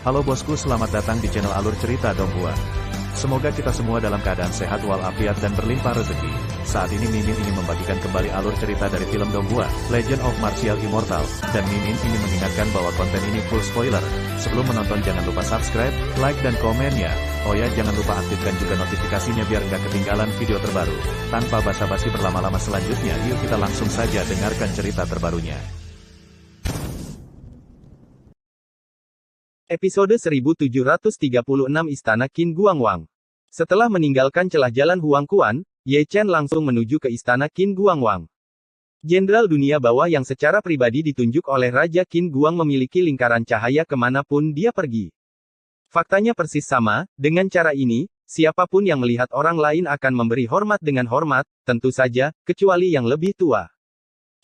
Halo bosku, selamat datang di channel Alur Cerita Donghua. Semoga kita semua dalam keadaan sehat walafiat dan berlimpah rezeki. Saat ini Mimin ingin membagikan kembali alur cerita dari film Donghua, Legend of Martial Immortal, dan Mimin ingin mengingatkan bahwa konten ini full spoiler. Sebelum menonton jangan lupa subscribe, like dan komen ya. Oh ya, jangan lupa aktifkan juga notifikasinya biar nggak ketinggalan video terbaru. Tanpa basa-basi berlama-lama selanjutnya, yuk kita langsung saja dengarkan cerita terbarunya. Episode 1736 Istana Qin Guangwang. Setelah meninggalkan celah jalan Huang Quan, Ye Chen langsung menuju ke Istana Qin Guangwang. Jenderal dunia bawah yang secara pribadi ditunjuk oleh Raja Qin Guang memiliki lingkaran cahaya kemanapun dia pergi. Faktanya persis sama, dengan cara ini, siapapun yang melihat orang lain akan memberi hormat dengan hormat, tentu saja, kecuali yang lebih tua.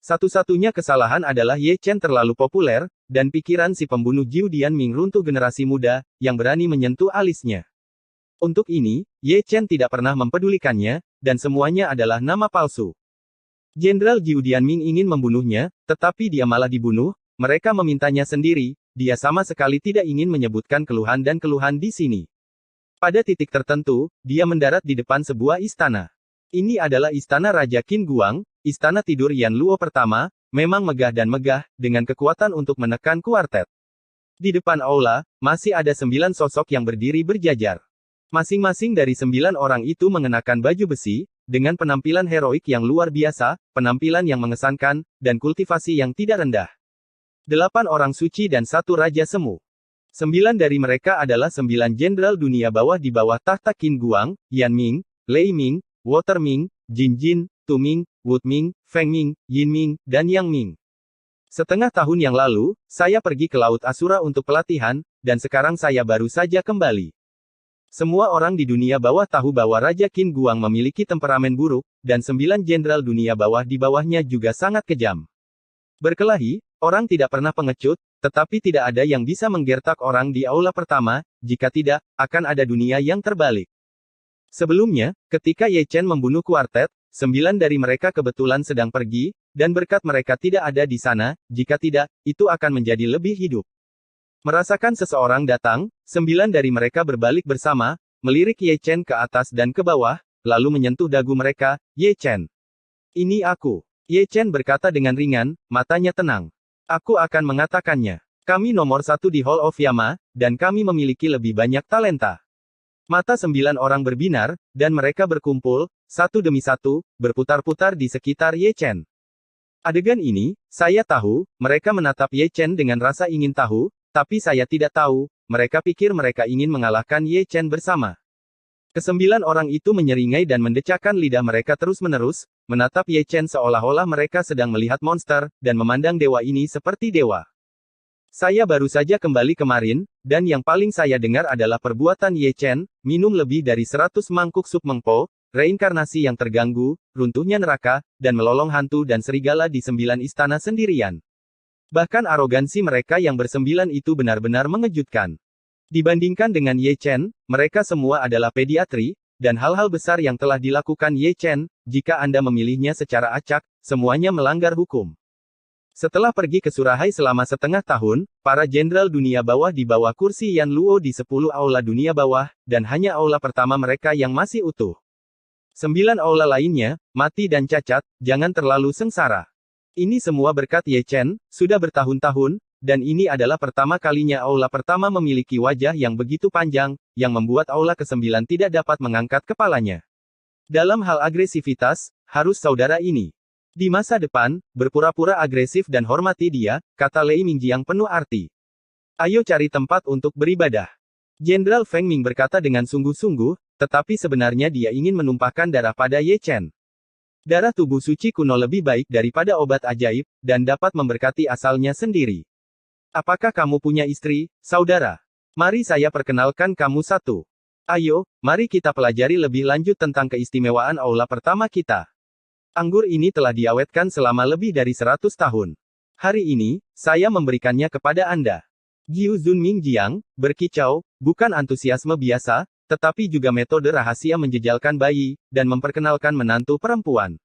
Satu-satunya kesalahan adalah Ye Chen terlalu populer, dan pikiran si pembunuh Jiu Dianming runtuh generasi muda, yang berani menyentuh alisnya. Untuk ini, Ye Chen tidak pernah mempedulikannya, dan semuanya adalah nama palsu. Jenderal Jiu Dianming ingin membunuhnya, tetapi dia malah dibunuh, mereka memintanya sendiri, dia sama sekali tidak ingin menyebutkan keluhan dan keluhan di sini. Pada titik tertentu, dia mendarat di depan sebuah istana. Ini adalah istana Raja Qin Guang, istana tidur Yan Luo pertama, memang megah dan megah, dengan kekuatan untuk menekan kuartet. Di depan aula, masih ada 9 sosok yang berdiri berjajar. Masing-masing dari 9 orang itu mengenakan baju besi, dengan penampilan heroik yang luar biasa, penampilan yang mengesankan, dan kultivasi yang tidak rendah. 8 orang suci dan 1 raja semu. 9 dari mereka adalah 9 jenderal dunia bawah di bawah tahta Qin Guang, Yan Ming, Lei Ming, Water Ming, Jin Jin, Tu Ming, Wood Ming, Feng Ming, Yin Ming, dan Yang Ming. Setengah tahun yang lalu, saya pergi ke Laut Asura untuk pelatihan, dan sekarang saya baru saja kembali. Semua orang di dunia bawah tahu bahwa Raja Qin Guang memiliki temperamen buruk, dan 9 jenderal dunia bawah di bawahnya juga sangat kejam. Berkelahi, orang tidak pernah pengecut, tetapi tidak ada yang bisa menggertak orang di aula pertama, jika tidak, akan ada dunia yang terbalik. Sebelumnya, ketika Ye Chen membunuh kuartet, 9 dari mereka kebetulan sedang pergi, dan berkat mereka tidak ada di sana, jika tidak, itu akan menjadi lebih hidup. Merasakan seseorang datang, 9 dari mereka berbalik bersama, melirik Ye Chen ke atas dan ke bawah, lalu menyentuh dagu mereka. Ye Chen. Ini aku. Ye Chen berkata dengan ringan, matanya tenang. Aku akan mengatakannya. Kami nomor 1 di Hall of Yama, dan kami memiliki lebih banyak talenta. Mata 9 orang berbinar, dan mereka berkumpul, satu demi satu, berputar-putar di sekitar Ye Chen. Adegan ini, saya tahu, mereka menatap Ye Chen dengan rasa ingin tahu, tapi saya tidak tahu, mereka pikir mereka ingin mengalahkan Ye Chen bersama. Ke-9 orang itu menyeringai dan mendecakkan lidah mereka terus-menerus, menatap Ye Chen seolah-olah mereka sedang melihat monster, dan memandang dewa ini seperti dewa. Saya baru saja kembali kemarin, dan yang paling saya dengar adalah perbuatan Ye Chen, minum lebih dari 100 mangkuk sup mengpo, reinkarnasi yang terganggu, runtuhnya neraka, dan melolong hantu dan serigala di 9 istana sendirian. Bahkan arogansi mereka yang ber9 itu benar-benar mengejutkan. Dibandingkan dengan Ye Chen, mereka semua adalah pediatri, dan hal-hal besar yang telah dilakukan Ye Chen, jika Anda memilihnya secara acak, semuanya melanggar hukum. Setelah pergi ke Surahai selama setengah tahun, para jenderal dunia bawah di bawah kursi Yan Luo di 10 aula dunia bawah, dan hanya aula pertama mereka yang masih utuh. 9 aula lainnya, mati dan cacat, jangan terlalu sengsara. Ini semua berkat Ye Chen, sudah bertahun-tahun, dan ini adalah pertama kalinya aula pertama memiliki wajah yang begitu panjang, yang membuat aula ke-9 tidak dapat mengangkat kepalanya. Dalam hal agresivitas, harus saudara ini. Di masa depan, berpura-pura agresif dan hormati dia, kata Lei Mingjiang penuh arti. Ayo cari tempat untuk beribadah. Jenderal Feng Ming berkata dengan sungguh-sungguh, tetapi sebenarnya dia ingin menumpahkan darah pada Ye Chen. Darah tubuh suci kuno lebih baik daripada obat ajaib, dan dapat memberkati asalnya sendiri. Apakah kamu punya istri, saudara? Mari saya perkenalkan kamu satu. Ayo, mari kita pelajari lebih lanjut tentang keistimewaan aula pertama kita. Anggur ini telah diawetkan selama lebih dari 100 tahun. Hari ini, saya memberikannya kepada Anda. Jiu Zun Mingjiang, berkicau, bukan antusiasme biasa, tetapi juga metode rahasia menjejalkan bayi, dan memperkenalkan menantu perempuan.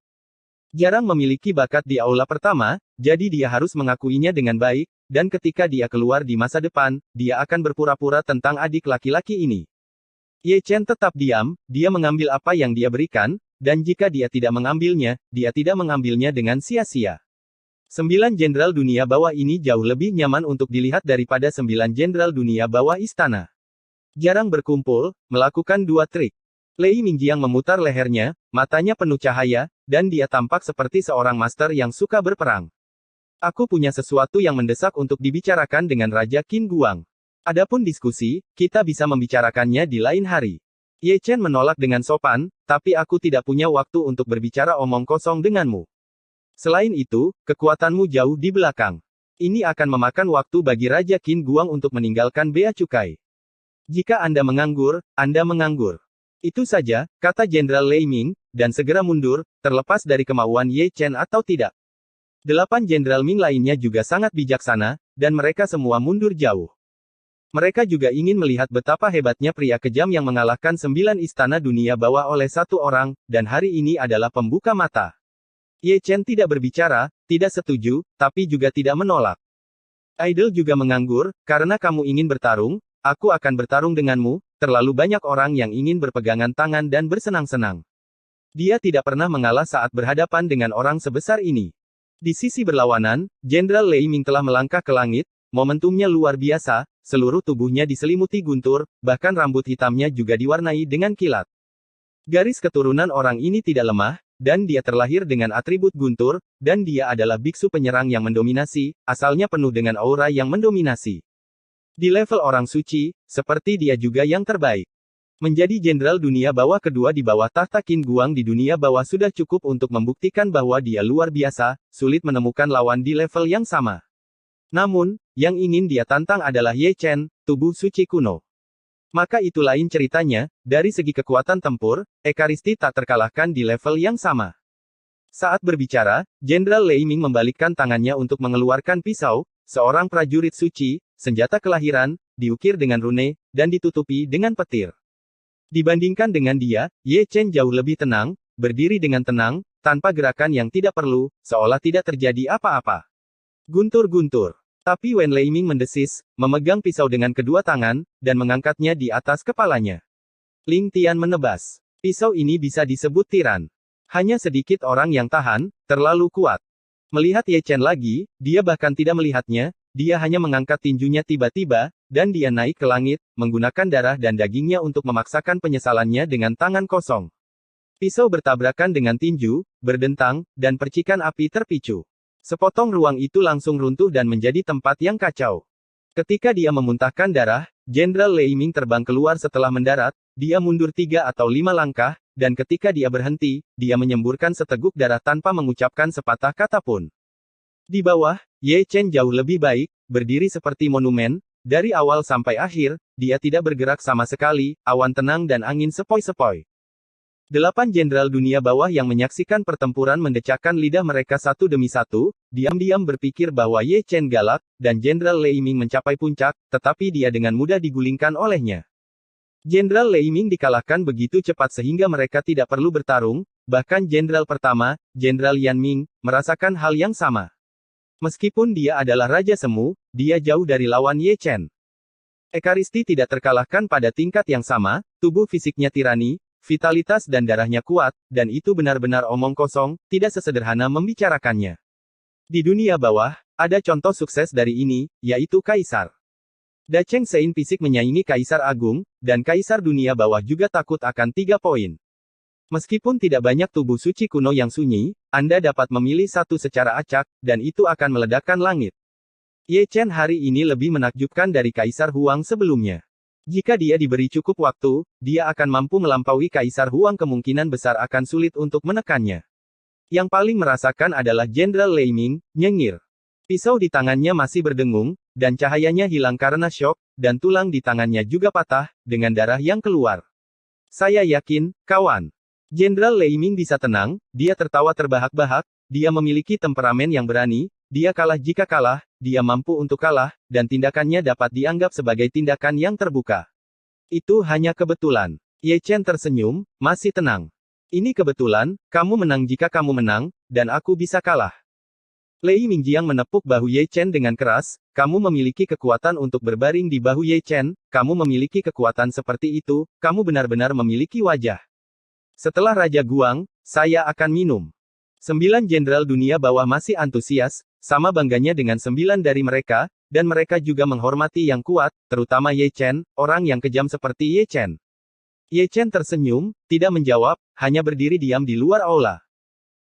Jarang memiliki bakat di aula pertama, jadi dia harus mengakuinya dengan baik, dan ketika dia keluar di masa depan, dia akan berpura-pura tentang adik laki-laki ini. Ye Chen tetap diam, dia mengambil apa yang dia berikan, dan jika dia tidak mengambilnya, dia tidak mengambilnya dengan sia-sia. 9 jenderal dunia bawah ini jauh lebih nyaman untuk dilihat daripada 9 jenderal dunia bawah istana. Jarang berkumpul, melakukan 2 trik. Lei Mingjiang memutar lehernya, matanya penuh cahaya, dan dia tampak seperti seorang master yang suka berperang. Aku punya sesuatu yang mendesak untuk dibicarakan dengan Raja Qin Guang. Adapun diskusi, kita bisa membicarakannya di lain hari. Ye Chen menolak dengan sopan, tapi aku tidak punya waktu untuk berbicara omong kosong denganmu. Selain itu, kekuatanmu jauh di belakang. Ini akan memakan waktu bagi Raja Qin Guang untuk meninggalkan bea cukai. Jika Anda menganggur, Anda menganggur. Itu saja, kata Jenderal Lei Ming, dan segera mundur, terlepas dari kemauan Ye Chen atau tidak. 8 Jenderal Ming lainnya juga sangat bijaksana, dan mereka semua mundur jauh. Mereka juga ingin melihat betapa hebatnya pria kejam yang mengalahkan 9 istana dunia bawah oleh 1 orang, dan hari ini adalah pembuka mata. Ye Chen tidak berbicara, tidak setuju, tapi juga tidak menolak. Idol juga menganggur, karena kamu ingin bertarung, aku akan bertarung denganmu, terlalu banyak orang yang ingin berpegangan tangan dan bersenang-senang. Dia tidak pernah mengalah saat berhadapan dengan orang sebesar ini. Di sisi berlawanan, Jenderal Lei Ming telah melangkah ke langit, momentumnya luar biasa, seluruh tubuhnya diselimuti guntur, bahkan rambut hitamnya juga diwarnai dengan kilat. Garis keturunan orang ini tidak lemah, dan dia terlahir dengan atribut guntur, dan dia adalah biksu penyerang yang mendominasi, asalnya penuh dengan aura yang mendominasi. Di level orang suci, seperti dia juga yang terbaik. Menjadi jenderal dunia bawah kedua di bawah tahta Qin Guang di dunia bawah sudah cukup untuk membuktikan bahwa dia luar biasa, sulit menemukan lawan di level yang sama. Namun, yang ingin dia tantang adalah Ye Chen, tubuh suci kuno. Maka itu lain ceritanya, dari segi kekuatan tempur, Ekaristi tak terkalahkan di level yang sama. Saat berbicara, Jenderal Lei Ming membalikkan tangannya untuk mengeluarkan pisau, seorang prajurit suci, senjata kelahiran, diukir dengan rune, dan ditutupi dengan petir. Dibandingkan dengan dia, Ye Chen jauh lebih tenang, berdiri dengan tenang, tanpa gerakan yang tidak perlu, seolah tidak terjadi apa-apa. Guntur-guntur. Tapi Wen Lei Ming mendesis, memegang pisau dengan kedua tangan, dan mengangkatnya di atas kepalanya. Ling Tian menebas. Pisau ini bisa disebut tiran. Hanya sedikit orang yang tahan, terlalu kuat. Melihat Ye Chen lagi, dia bahkan tidak melihatnya, dia hanya mengangkat tinjunya tiba-tiba, dan dia naik ke langit, menggunakan darah dan dagingnya untuk memaksakan penyesalannya dengan tangan kosong. Pisau bertabrakan dengan tinju, berdentang, dan percikan api terpicu. Sepotong ruang itu langsung runtuh dan menjadi tempat yang kacau. Ketika dia memuntahkan darah, Jenderal Lei Ming terbang keluar setelah mendarat, dia mundur 3 atau 5 langkah, dan ketika dia berhenti, dia menyemburkan seteguk darah tanpa mengucapkan sepatah kata pun. Di bawah, Ye Chen jauh lebih baik, berdiri seperti monumen, dari awal sampai akhir, dia tidak bergerak sama sekali, awan tenang dan angin sepoi-sepoi. 8 jenderal dunia bawah yang menyaksikan pertempuran mendecakkan lidah mereka satu demi satu, diam-diam berpikir bahwa Ye Chen galak, dan Jenderal Lei Ming mencapai puncak, tetapi dia dengan mudah digulingkan olehnya. Jenderal Lei Ming dikalahkan begitu cepat sehingga mereka tidak perlu bertarung, bahkan jenderal pertama, Jenderal Yan Ming, merasakan hal yang sama. Meskipun dia adalah Raja Semu, dia jauh dari lawan Ye Chen. Ekaristi tidak terkalahkan pada tingkat yang sama, tubuh fisiknya tirani, vitalitas dan darahnya kuat, dan itu benar-benar omong kosong, tidak sesederhana membicarakannya. Di dunia bawah, ada contoh sukses dari ini, yaitu Kaisar. Da Cheng Sein fisik menyaingi Kaisar Agung, dan Kaisar dunia bawah juga takut akan 3 poin. Meskipun tidak banyak tubuh suci kuno yang sunyi, Anda dapat memilih satu secara acak, dan itu akan meledakkan langit. Ye Chen hari ini lebih menakjubkan dari Kaisar Huang sebelumnya. Jika dia diberi cukup waktu, dia akan mampu melampaui Kaisar Huang, kemungkinan besar akan sulit untuk menekannya. Yang paling merasakan adalah Jenderal Lei Ming, nyengir. Pisau di tangannya masih berdengung, dan cahayanya hilang karena syok, dan tulang di tangannya juga patah, dengan darah yang keluar. Saya yakin, kawan. Jenderal Lei Ming bisa tenang, dia tertawa terbahak-bahak, dia memiliki temperamen yang berani, dia kalah jika kalah, dia mampu untuk kalah, dan tindakannya dapat dianggap sebagai tindakan yang terbuka. Itu hanya kebetulan. Ye Chen tersenyum, masih tenang. Ini kebetulan, kamu menang jika kamu menang, dan aku bisa kalah. Lei Mingjiang menepuk bahu Ye Chen dengan keras, kamu memiliki kekuatan untuk berbaring di bahu Ye Chen, kamu memiliki kekuatan seperti itu, kamu benar-benar memiliki wajah. Setelah Raja Guang, saya akan minum. 9 jenderal dunia bawah masih antusias, sama bangganya dengan 9 dari mereka, dan mereka juga menghormati yang kuat, terutama Ye Chen, orang yang kejam seperti Ye Chen. Ye Chen tersenyum, tidak menjawab, hanya berdiri diam di luar aula.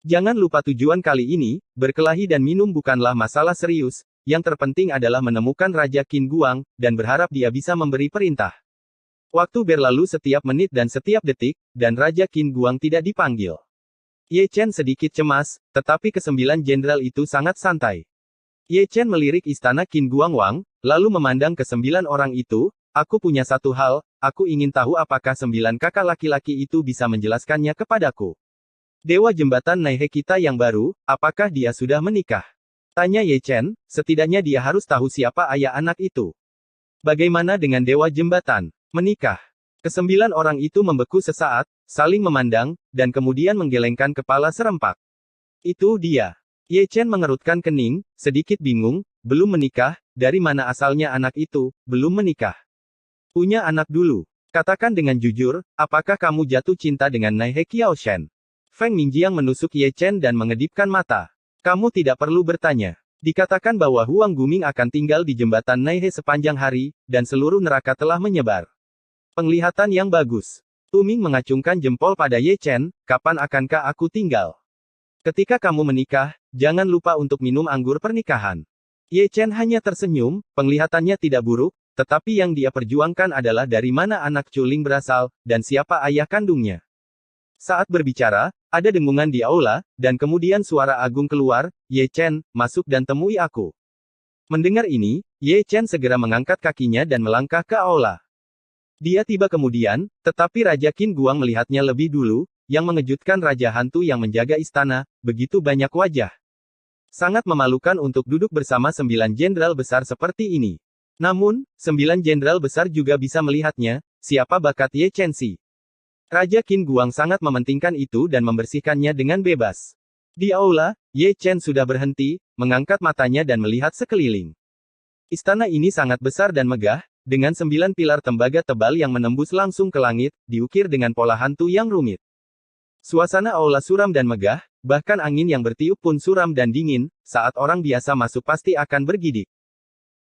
Jangan lupa tujuan kali ini, berkelahi dan minum bukanlah masalah serius, yang terpenting adalah menemukan Raja Qin Guang, dan berharap dia bisa memberi perintah. Waktu berlalu setiap menit dan setiap detik, dan Raja Qin Guang tidak dipanggil. Ye Chen sedikit cemas, tetapi ke-9 jenderal itu sangat santai. Ye Chen melirik istana Qin Guangwang, lalu memandang ke-9 orang itu, aku punya satu hal, aku ingin tahu apakah 9 kakak laki-laki itu bisa menjelaskannya kepadaku. Dewa jembatan Naihe kita yang baru, apakah dia sudah menikah? Tanya Ye Chen, setidaknya dia harus tahu siapa ayah anak itu. Bagaimana dengan dewa jembatan? Menikah? Ke-9 orang itu membeku sesaat, saling memandang, dan kemudian menggelengkan kepala serempak. Itu dia. Ye Chen mengerutkan kening, sedikit bingung, belum menikah, dari mana asalnya anak itu, belum menikah. Punya anak dulu. Katakan dengan jujur, apakah kamu jatuh cinta dengan Naihe Qiaoshen? Feng Mingjiang menusuk Ye Chen dan mengedipkan mata. Kamu tidak perlu bertanya. Dikatakan bahwa Huang Guming akan tinggal di jembatan Naihe sepanjang hari, dan seluruh neraka telah menyebar. Penglihatan yang bagus. Tuming mengacungkan jempol pada Ye Chen, kapan akankah aku tinggal? Ketika kamu menikah, jangan lupa untuk minum anggur pernikahan. Ye Chen hanya tersenyum, penglihatannya tidak buruk, tetapi yang dia perjuangkan adalah dari mana anak Culing berasal, dan siapa ayah kandungnya. Saat berbicara, ada dengungan di aula, dan kemudian suara agung keluar, Ye Chen, masuk dan temui aku. Mendengar ini, Ye Chen segera mengangkat kakinya dan melangkah ke aula. Dia tiba kemudian, tetapi Raja Qin Guang melihatnya lebih dulu, yang mengejutkan Raja Hantu yang menjaga istana, begitu banyak wajah. Sangat memalukan untuk duduk bersama 9 jenderal besar seperti ini. Namun, 9 jenderal besar juga bisa melihatnya, siapa bakat Ye Chen si. Raja Qin Guang sangat mementingkan itu dan membersihkannya dengan bebas. Di aula, Ye Chen sudah berhenti, mengangkat matanya dan melihat sekeliling. Istana ini sangat besar dan megah, dengan 9 pilar tembaga tebal yang menembus langsung ke langit, diukir dengan pola hantu yang rumit. Suasana aula suram dan megah, bahkan angin yang bertiup pun suram dan dingin, saat orang biasa masuk pasti akan bergidik.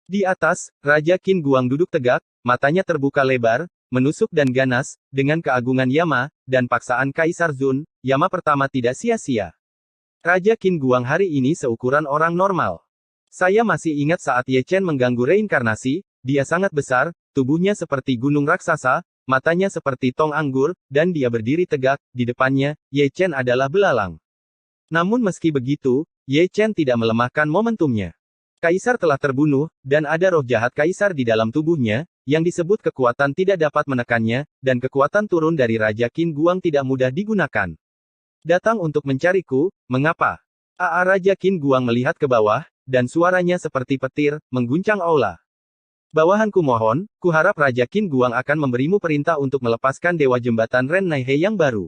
Di atas, Raja Qin Guang duduk tegak, matanya terbuka lebar, menusuk dan ganas, dengan keagungan Yama, dan paksaan Kaisar Zun, Yama pertama tidak sia-sia. Raja Qin Guang hari ini seukuran orang normal. Saya masih ingat saat Ye Chen mengganggu reinkarnasi, dia sangat besar, tubuhnya seperti gunung raksasa, matanya seperti tong anggur, dan dia berdiri tegak, di depannya, Ye Chen adalah belalang. Namun meski begitu, Ye Chen tidak melemahkan momentumnya. Kaisar telah terbunuh, dan ada roh jahat Kaisar di dalam tubuhnya, yang disebut kekuatan tidak dapat menekannya, dan kekuatan turun dari Raja Qin Guang tidak mudah digunakan. Datang untuk mencariku, mengapa? Raja Qin Guang melihat ke bawah, dan suaranya seperti petir, mengguncang aula. Bawahanku mohon, kuharap Raja Qin Guang akan memberimu perintah untuk melepaskan Dewa Jembatan Ren Naihe yang baru.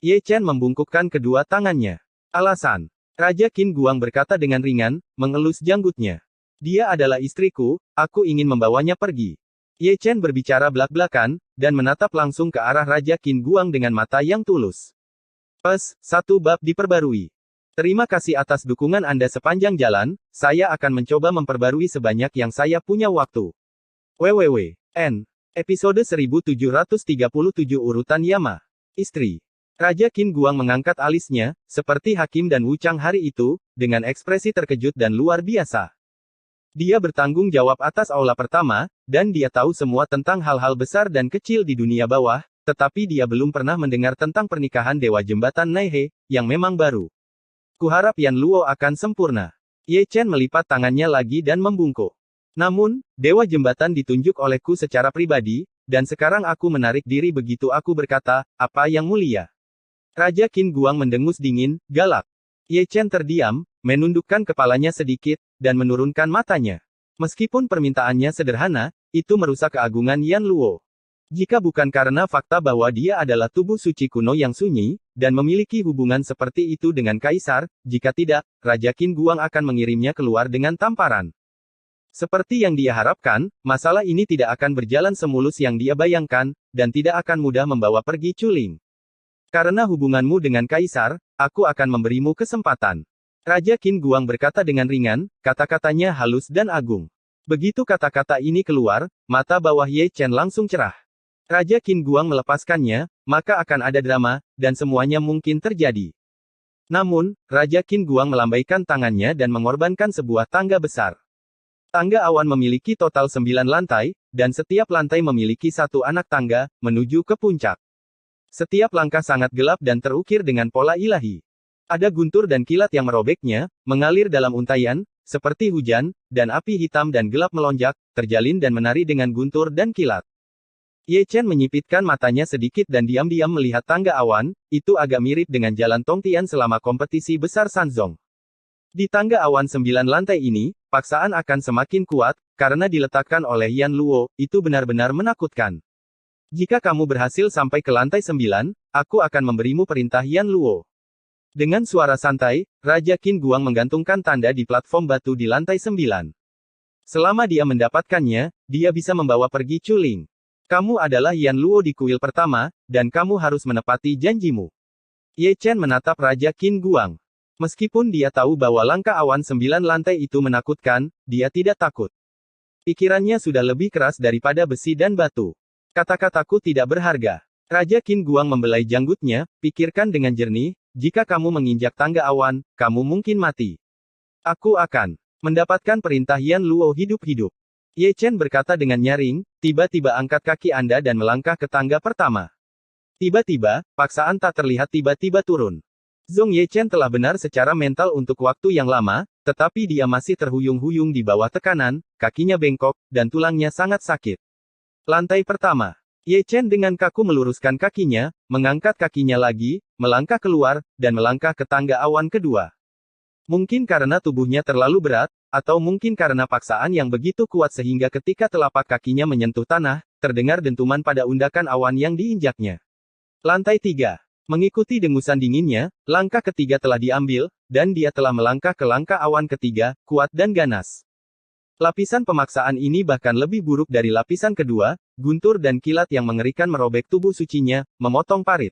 Ye Chen membungkukkan kedua tangannya. Alasan. Raja Qin Guang berkata dengan ringan, mengelus janggutnya. Dia adalah istriku, aku ingin membawanya pergi. Ye Chen berbicara belak-belakan, dan menatap langsung ke arah Raja Qin Guang dengan mata yang tulus. Satu bab diperbarui. Terima kasih atas dukungan Anda sepanjang jalan, saya akan mencoba memperbarui sebanyak yang saya punya waktu. WWW.N. Episode 1737 Urutan Yama. Istri. Raja Qin Guang mengangkat alisnya, seperti Hakim dan Wu Chang hari itu, dengan ekspresi terkejut dan luar biasa. Dia bertanggung jawab atas aula pertama, dan dia tahu semua tentang hal-hal besar dan kecil di dunia bawah, tetapi dia belum pernah mendengar tentang pernikahan Dewa Jembatan Naihe, yang memang baru. Kuharap Yan Luo akan sempurna. Ye Chen melipat tangannya lagi dan membungkuk. Namun, Dewa Jembatan ditunjuk olehku secara pribadi, dan sekarang aku menarik diri begitu aku berkata, apa yang mulia. Raja Qin Guang mendengus dingin, galak. Ye Chen terdiam, menundukkan kepalanya sedikit, dan menurunkan matanya. Meskipun permintaannya sederhana, itu merusak keagungan Yan Luo. Jika bukan karena fakta bahwa dia adalah tubuh suci kuno yang sunyi, dan memiliki hubungan seperti itu dengan Kaisar, jika tidak, Raja Qin Guang akan mengirimnya keluar dengan tamparan. Seperti yang dia harapkan, masalah ini tidak akan berjalan semulus yang dia bayangkan, dan tidak akan mudah membawa pergi Chuling. Karena hubunganmu dengan Kaisar, aku akan memberimu kesempatan. Raja Qin Guang berkata dengan ringan, kata-katanya halus dan agung. Begitu kata-kata ini keluar, mata bawah Ye Chen langsung cerah. Raja Qin Guang melepaskannya, maka akan ada drama, dan semuanya mungkin terjadi. Namun, Raja Qin Guang melambaikan tangannya dan mengorbankan sebuah tangga besar. Tangga awan memiliki total 9 lantai, dan setiap lantai memiliki satu anak tangga, menuju ke puncak. Setiap langkah sangat gelap dan terukir dengan pola ilahi. Ada guntur dan kilat yang merobeknya, mengalir dalam untaian, seperti hujan, dan api hitam dan gelap melonjak, terjalin dan menari dengan guntur dan kilat. Ye Chen menyipitkan matanya sedikit dan diam-diam melihat tangga awan, itu agak mirip dengan jalan Tongtian selama kompetisi besar Sanzong. Di tangga awan 9 lantai ini, paksaan akan semakin kuat, karena diletakkan oleh Yan Luo, itu benar-benar menakutkan. Jika kamu berhasil sampai ke lantai 9, aku akan memberimu perintah Yan Luo. Dengan suara santai, Raja Qin Guang menggantungkan tanda di platform batu di lantai 9. Selama dia mendapatkannya, dia bisa membawa pergi Chuling. Kamu adalah Yan Luo di kuil pertama, dan kamu harus menepati janjimu. Ye Chen menatap Raja Qin Guang. Meskipun dia tahu bahwa langkah awan 9 lantai itu menakutkan, dia tidak takut. Pikirannya sudah lebih keras daripada besi dan batu. Kata-kataku tidak berharga. Raja Qin Guang membelai janggutnya, pikirkan dengan jernih, jika kamu menginjak tangga awan, kamu mungkin mati. Aku akan mendapatkan perintah Yan Luo hidup-hidup. Ye Chen berkata dengan nyaring, tiba-tiba angkat kaki Anda dan melangkah ke tangga pertama. Tiba-tiba, paksaan tak terlihat tiba-tiba turun. Zhong Ye Chen telah benar secara mental untuk waktu yang lama, tetapi dia masih terhuyung-huyung di bawah tekanan, kakinya bengkok, dan tulangnya sangat sakit. Lantai pertama. Ye Chen dengan kaku meluruskan kakinya, mengangkat kakinya lagi, melangkah keluar, dan melangkah ke tangga awan kedua. Mungkin karena tubuhnya terlalu berat, atau mungkin karena paksaan yang begitu kuat sehingga ketika telapak kakinya menyentuh tanah, terdengar dentuman pada undakan awan yang diinjaknya. Lantai 3. Mengikuti dengusan dinginnya, langkah ketiga telah diambil, dan dia telah melangkah ke langkah awan ketiga, kuat dan ganas. Lapisan pemaksaan ini bahkan lebih buruk dari lapisan kedua, guntur dan kilat yang mengerikan merobek tubuh sucinya, memotong parit.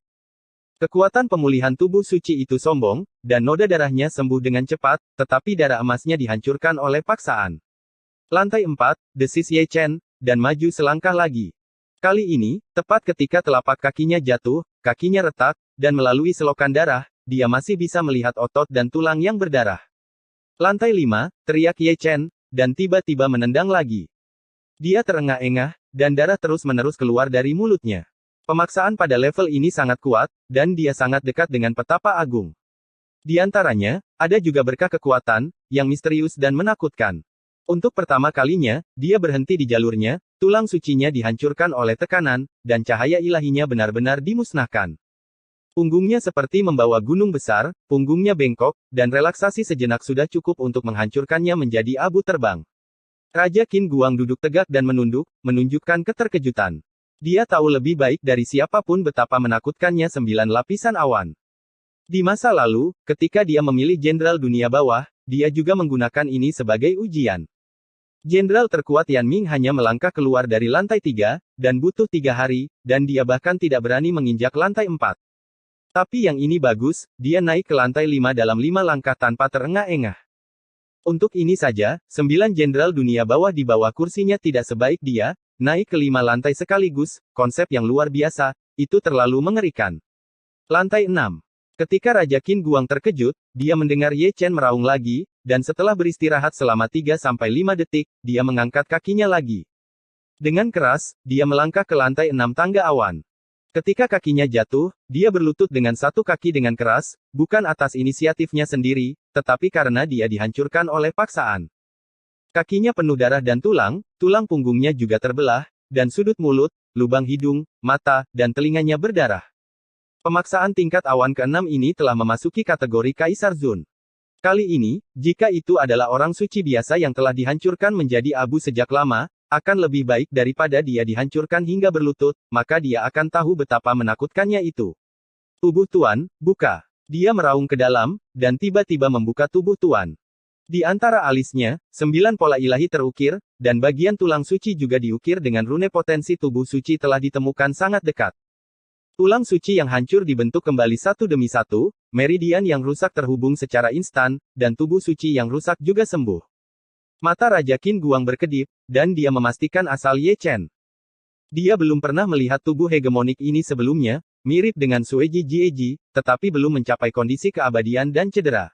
Kekuatan pemulihan tubuh suci itu sombong, dan noda darahnya sembuh dengan cepat, tetapi darah emasnya dihancurkan oleh paksaan. Lantai 4, desis Ye Chen, dan maju selangkah lagi. Kali ini, tepat ketika telapak kakinya jatuh, kakinya retak, dan melalui selokan darah, dia masih bisa melihat otot dan tulang yang berdarah. Lantai 5, teriak Ye Chen, dan tiba-tiba menendang lagi. Dia terengah-engah, dan darah terus-menerus keluar dari mulutnya. Pemaksaan pada level ini sangat kuat, dan dia sangat dekat dengan petapa agung. Di antaranya, ada juga berkah kekuatan, yang misterius dan menakutkan. Untuk pertama kalinya, dia berhenti di jalurnya, tulang sucinya dihancurkan oleh tekanan, dan cahaya ilahinya benar-benar dimusnahkan. Punggungnya seperti membawa gunung besar, punggungnya bengkok, dan relaksasi sejenak sudah cukup untuk menghancurkannya menjadi abu terbang. Raja Qin Guang duduk tegak dan menunduk, menunjukkan keterkejutan. Dia tahu lebih baik dari siapapun betapa menakutkannya 9 lapisan awan. Di masa lalu, ketika dia memilih Jenderal Dunia Bawah, dia juga menggunakan ini sebagai ujian. Jenderal terkuat Yan Ming hanya melangkah keluar dari lantai 3, dan butuh 3 hari, dan dia bahkan tidak berani menginjak lantai 4. Tapi yang ini bagus, dia naik ke lantai 5 dalam 5 langkah tanpa terengah-engah. Untuk ini saja, 9 Jenderal Dunia Bawah di bawah kursinya tidak sebaik dia. Naik ke 5 lantai sekaligus, konsep yang luar biasa, itu terlalu mengerikan. Lantai 6. Ketika Raja Qin Guang terkejut, dia mendengar Ye Chen meraung lagi, dan setelah beristirahat selama 3-5 detik, dia mengangkat kakinya lagi. Dengan keras, dia melangkah ke lantai 6 tangga awan. Ketika kakinya jatuh, dia berlutut dengan satu kaki dengan keras, bukan atas inisiatifnya sendiri, tetapi karena dia dihancurkan oleh paksaan. Kakinya penuh darah dan tulang punggungnya juga terbelah, dan sudut mulut, lubang hidung, mata, dan telinganya berdarah. Pemaksaan tingkat awan ke-6 ini telah memasuki kategori Kaisar Zun. Kali ini, jika itu adalah orang suci biasa yang telah dihancurkan menjadi abu sejak lama, akan lebih baik daripada dia dihancurkan hingga berlutut, maka dia akan tahu betapa menakutkannya itu. Tubuh Tuan, buka. Dia meraung ke dalam, dan tiba-tiba membuka tubuh Tuan. Di antara alisnya, 9 pola ilahi terukir, dan bagian tulang suci juga diukir dengan rune potensi tubuh suci telah ditemukan sangat dekat. Tulang suci yang hancur dibentuk kembali satu demi satu, meridian yang rusak terhubung secara instan, dan tubuh suci yang rusak juga sembuh. Mata Raja Qin Guang berkedip, dan dia memastikan asal Ye Chen. Dia belum pernah melihat tubuh hegemonik ini sebelumnya, mirip dengan Sueji Jieji, tetapi belum mencapai kondisi keabadian dan cedera.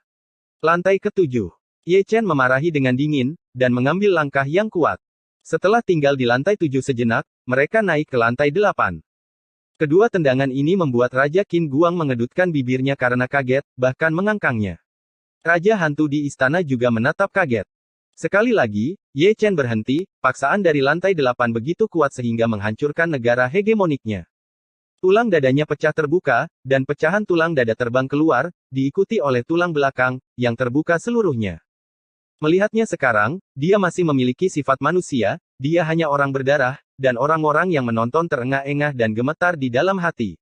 Lantai ke-7. Ye Chen memarahi dengan dingin, dan mengambil langkah yang kuat. Setelah tinggal di lantai 7 sejenak, mereka naik ke lantai 8. Kedua tendangan ini membuat Raja Qin Guang mengedutkan bibirnya karena kaget, bahkan mengangkangnya. Raja hantu di istana juga menatap kaget. Sekali lagi, Ye Chen berhenti, paksaan dari lantai 8 begitu kuat sehingga menghancurkan negara hegemoniknya. Tulang dadanya pecah terbuka, dan pecahan tulang dada terbang keluar, diikuti oleh tulang belakang, yang terbuka seluruhnya. Melihatnya sekarang, dia masih memiliki sifat manusia, dia hanya orang berdarah, dan orang-orang yang menonton terengah-engah dan gemetar di dalam hati.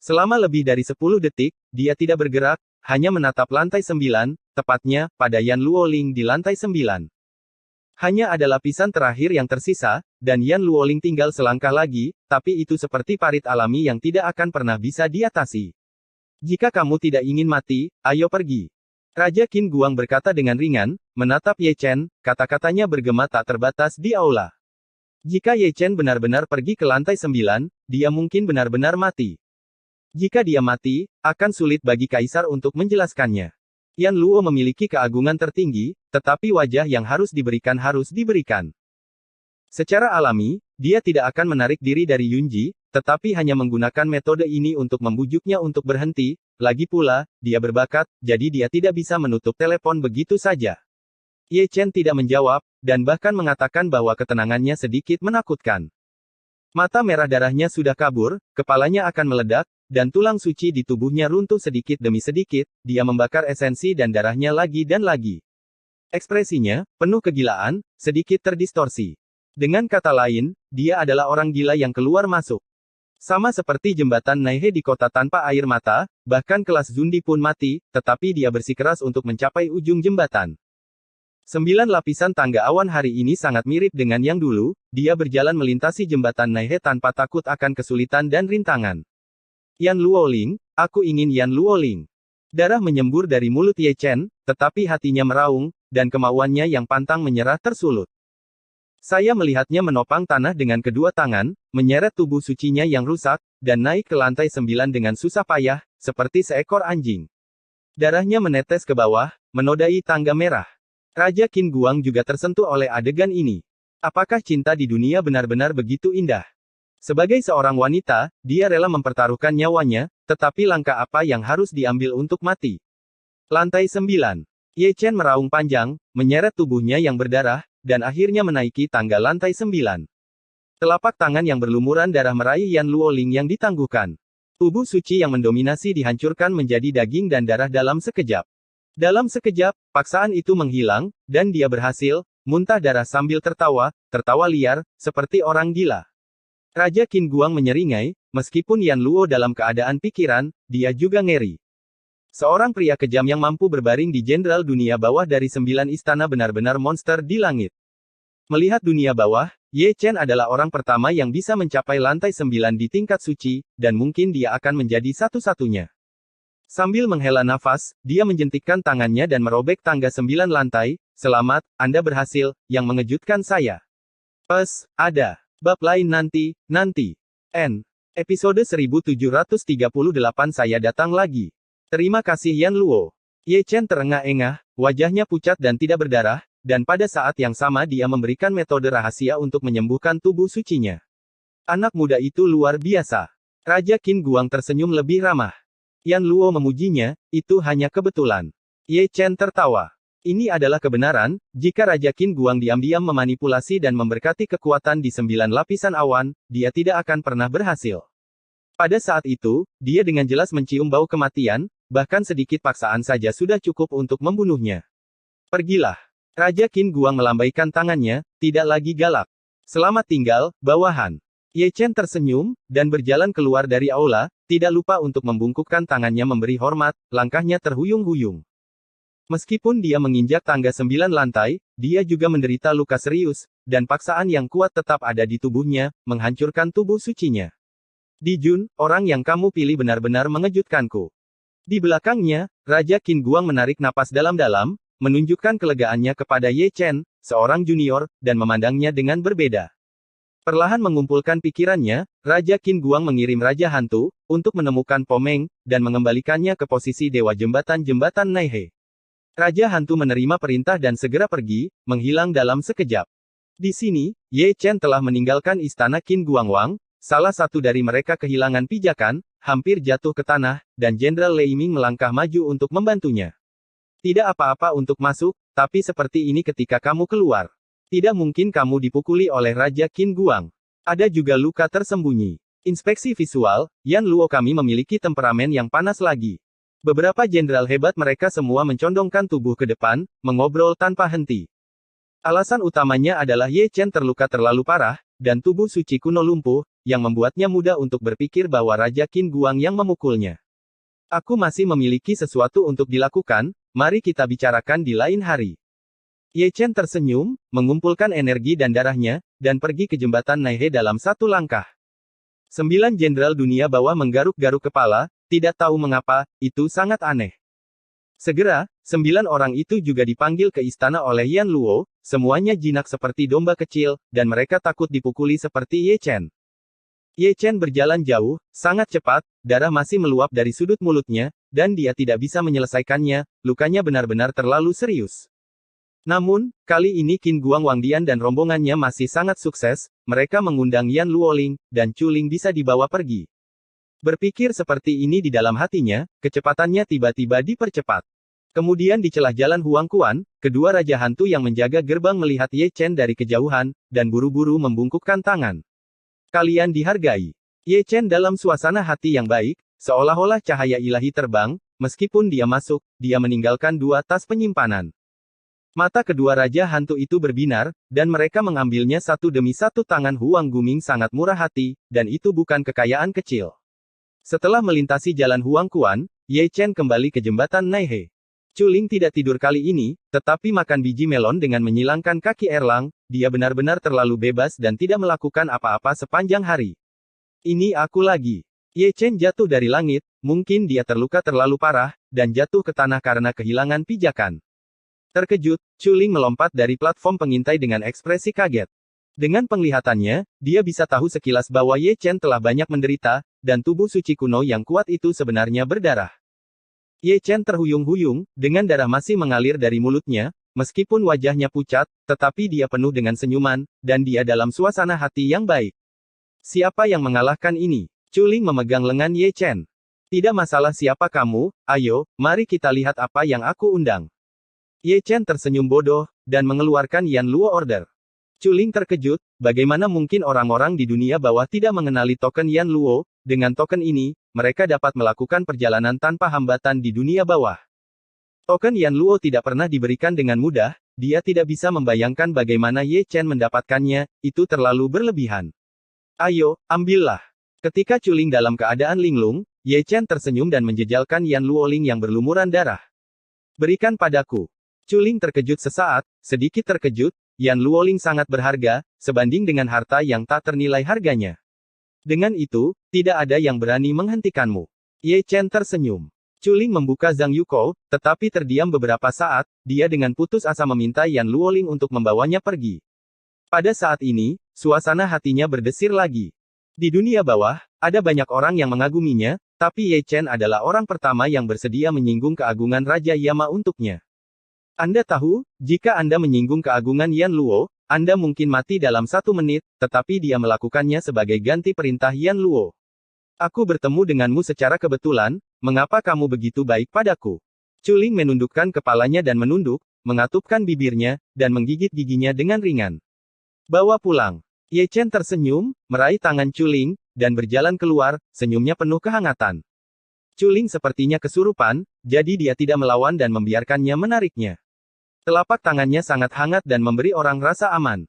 Selama lebih dari 10 detik, dia tidak bergerak, hanya menatap lantai 9, tepatnya, pada Yan Luoling di lantai 9. Hanya ada lapisan terakhir yang tersisa, dan Yan Luoling tinggal selangkah lagi, tapi itu seperti parit alami yang tidak akan pernah bisa diatasi. Jika kamu tidak ingin mati, ayo pergi. Raja Qin Guang berkata dengan ringan, menatap Ye Chen, kata-katanya bergema tak terbatas di aula. Jika Ye Chen benar-benar pergi ke lantai 9, dia mungkin benar-benar mati. Jika dia mati, akan sulit bagi Kaisar untuk menjelaskannya. Yan Luo memiliki keagungan tertinggi, tetapi wajah yang harus diberikan. Secara alami, dia tidak akan menarik diri dari Yunji, tetapi hanya menggunakan metode ini untuk membujuknya untuk berhenti, lagi pula, dia berbakat, jadi dia tidak bisa menutup telepon begitu saja. Ye Chen tidak menjawab, dan bahkan mengatakan bahwa ketenangannya sedikit menakutkan. Mata merah darahnya sudah kabur, kepalanya akan meledak, dan tulang suci di tubuhnya runtuh sedikit demi sedikit, dia membakar esensi dan darahnya lagi dan lagi. Ekspresinya, penuh kegilaan, sedikit terdistorsi. Dengan kata lain, dia adalah orang gila yang keluar masuk. Sama seperti jembatan Naihe di kota tanpa air mata, bahkan kelas Zundi pun mati, tetapi dia bersikeras untuk mencapai ujung jembatan. 9 lapisan tangga awan hari ini sangat mirip dengan yang dulu, dia berjalan melintasi jembatan Naihe tanpa takut akan kesulitan dan rintangan. Yan Luoling, aku ingin Yan Luoling. Darah menyembur dari mulut Ye Chen, tetapi hatinya meraung, dan kemauannya yang pantang menyerah tersulut. Saya melihatnya menopang tanah dengan kedua tangan, menyeret tubuh sucinya yang rusak, dan naik ke lantai 9 dengan susah payah, seperti seekor anjing. Darahnya menetes ke bawah, menodai tangga merah. Raja Qin Guang juga tersentuh oleh adegan ini. Apakah cinta di dunia benar-benar begitu indah? Sebagai seorang wanita, dia rela mempertaruhkan nyawanya, tetapi langkah apa yang harus diambil untuk mati? Lantai 9. Ye Chen meraung panjang, menyeret tubuhnya yang berdarah, dan akhirnya menaiki tangga lantai 9. Telapak tangan yang berlumuran darah meraih Yan Luoling yang ditangguhkan. Tubuh suci yang mendominasi dihancurkan menjadi daging dan darah dalam sekejap. Dalam sekejap, paksaan itu menghilang, dan dia berhasil, muntah darah sambil tertawa, tertawa liar, seperti orang gila. Raja Qin Guang menyeringai, meskipun Yan Luo dalam keadaan pikiran, dia juga ngeri. Seorang pria kejam yang mampu berbaring di Jenderal Dunia Bawah dari 9 istana benar-benar monster di langit. Melihat dunia bawah, Ye Chen adalah orang pertama yang bisa mencapai lantai 9 di tingkat suci, dan mungkin dia akan menjadi satu-satunya. Sambil menghela nafas, dia menjentikkan tangannya dan merobek tangga 9 lantai. Selamat, Anda berhasil, yang mengejutkan saya. Ada. Bab lain nanti. N. Episode 1738 saya datang lagi. Terima kasih Yan Luo. Ye Chen terengah-engah, wajahnya pucat dan tidak berdarah, dan pada saat yang sama dia memberikan metode rahasia untuk menyembuhkan tubuh sucinya. Anak muda itu luar biasa. Raja Qin Guang tersenyum lebih ramah. Yan Luo memujinya, itu hanya kebetulan. Ye Chen tertawa. Ini adalah kebenaran, jika Raja Qin Guang diam-diam memanipulasi dan memberkati kekuatan di 9 lapisan awan, dia tidak akan pernah berhasil. Pada saat itu, dia dengan jelas mencium bau kematian, bahkan sedikit paksaan saja sudah cukup untuk membunuhnya. Pergilah. Raja Qin Guang melambaikan tangannya, tidak lagi galak. Selamat tinggal, bawahan. Ye Chen tersenyum, dan berjalan keluar dari aula, tidak lupa untuk membungkukkan tangannya memberi hormat, langkahnya terhuyung-huyung. Meskipun dia menginjak tangga 9 lantai, dia juga menderita luka serius, dan paksaan yang kuat tetap ada di tubuhnya, menghancurkan tubuh sucinya. Di Jun, orang yang kamu pilih benar-benar mengejutkanku. Di belakangnya, Raja Qin Guang menarik napas dalam-dalam, menunjukkan kelegaannya kepada Ye Chen, seorang junior, dan memandangnya dengan berbeda. Perlahan mengumpulkan pikirannya, Raja Qin Guang mengirim Raja Hantu, untuk menemukan Pomeng, dan mengembalikannya ke posisi Dewa Jembatan-Jembatan Naihe. Raja Hantu menerima perintah dan segera pergi, menghilang dalam sekejap. Di sini, Ye Chen telah meninggalkan istana Qin Guangwang, salah satu dari mereka kehilangan pijakan, hampir jatuh ke tanah, dan Jenderal Lei Ming melangkah maju untuk membantunya. Tidak apa-apa untuk masuk, tapi seperti ini ketika kamu keluar. Tidak mungkin kamu dipukuli oleh Raja Qin Guang. Ada juga luka tersembunyi. Inspeksi visual, Yan Luo kami memiliki temperamen yang panas lagi. Beberapa jenderal hebat mereka semua mencondongkan tubuh ke depan, mengobrol tanpa henti. Alasan utamanya adalah Ye Chen terluka terlalu parah, dan tubuh suci kuno lumpuh, yang membuatnya mudah untuk berpikir bahwa Raja Qin Guang yang memukulnya. Aku masih memiliki sesuatu untuk dilakukan, mari kita bicarakan di lain hari. Ye Chen tersenyum, mengumpulkan energi dan darahnya, dan pergi ke jembatan Naihe dalam satu langkah. 9 jenderal dunia bawah menggaruk-garuk kepala, tidak tahu mengapa, itu sangat aneh. Segera, 9 orang itu juga dipanggil ke istana oleh Yan Luo, semuanya jinak seperti domba kecil, dan mereka takut dipukuli seperti Ye Chen. Ye Chen berjalan jauh, sangat cepat, darah masih meluap dari sudut mulutnya, dan dia tidak bisa menyelesaikannya, lukanya benar-benar terlalu serius. Namun, kali ini Qin Guang Wangdian dan rombongannya masih sangat sukses, mereka mengundang Yan Luoling, dan Chuling bisa dibawa pergi. Berpikir seperti ini di dalam hatinya, kecepatannya tiba-tiba dipercepat. Kemudian di celah jalan Huang Kuan, kedua Raja Hantu yang menjaga gerbang melihat Ye Chen dari kejauhan, dan buru-buru membungkukkan tangan. Kalian dihargai. Ye Chen dalam suasana hati yang baik, seolah-olah cahaya ilahi terbang, meskipun dia masuk, dia meninggalkan 2 tas penyimpanan. Mata kedua Raja Hantu itu berbinar, dan mereka mengambilnya satu demi satu. Tangan Huang Guming sangat murah hati, dan itu bukan kekayaan kecil. Setelah melintasi jalan Huang Kuan, Ye Chen kembali ke jembatan Naihe. Chuling tidak tidur kali ini, tetapi makan biji melon dengan menyilangkan kaki Erlang, dia benar-benar terlalu bebas dan tidak melakukan apa-apa sepanjang hari. Ini aku lagi. Ye Chen jatuh dari langit, mungkin dia terluka terlalu parah, dan jatuh ke tanah karena kehilangan pijakan. Terkejut, Chuling melompat dari platform pengintai dengan ekspresi kaget. Dengan penglihatannya, dia bisa tahu sekilas bahwa Ye Chen telah banyak menderita, dan tubuh suci kuno yang kuat itu sebenarnya berdarah. Ye Chen terhuyung-huyung, dengan darah masih mengalir dari mulutnya, meskipun wajahnya pucat, tetapi dia penuh dengan senyuman, dan dia dalam suasana hati yang baik. Siapa yang mengalahkan ini? Chuling memegang lengan Ye Chen. Tidak masalah siapa kamu, ayo, mari kita lihat apa yang aku undang. Ye Chen tersenyum bodoh, dan mengeluarkan Yan Luo Order. Chuling terkejut, bagaimana mungkin orang-orang di dunia bawah tidak mengenali token Yan Luo, dengan token ini, mereka dapat melakukan perjalanan tanpa hambatan di dunia bawah. Token Yan Luo tidak pernah diberikan dengan mudah, dia tidak bisa membayangkan bagaimana Ye Chen mendapatkannya, itu terlalu berlebihan. Ayo, ambillah. Ketika Chuling dalam keadaan linglung, Ye Chen tersenyum dan menjejalkan Yan Luoling yang berlumuran darah. Berikan padaku. Chuling terkejut sesaat, sedikit terkejut, Yan Luoling sangat berharga, sebanding dengan harta yang tak ternilai harganya. Dengan itu, tidak ada yang berani menghentikanmu. Ye Chen tersenyum. Chuling membuka Zhang Yuko, tetapi terdiam beberapa saat, dia dengan putus asa meminta Yan Luoling untuk membawanya pergi. Pada saat ini, suasana hatinya berdesir lagi. Di dunia bawah, ada banyak orang yang mengaguminya, tapi Ye Chen adalah orang pertama yang bersedia menyinggung keagungan Raja Yama untuknya. Anda tahu, jika Anda menyinggung keagungan Yan Luo, Anda mungkin mati dalam 1 menit, tetapi dia melakukannya sebagai ganti perintah Yan Luo. Aku bertemu denganmu secara kebetulan, mengapa kamu begitu baik padaku? Chuling menundukkan kepalanya dan menunduk, mengatupkan bibirnya, dan menggigit giginya dengan ringan. Bawa pulang. Ye Chen tersenyum, meraih tangan Chuling, dan berjalan keluar, senyumnya penuh kehangatan. Chuling sepertinya kesurupan, jadi dia tidak melawan dan membiarkannya menariknya. Telapak tangannya sangat hangat dan memberi orang rasa aman.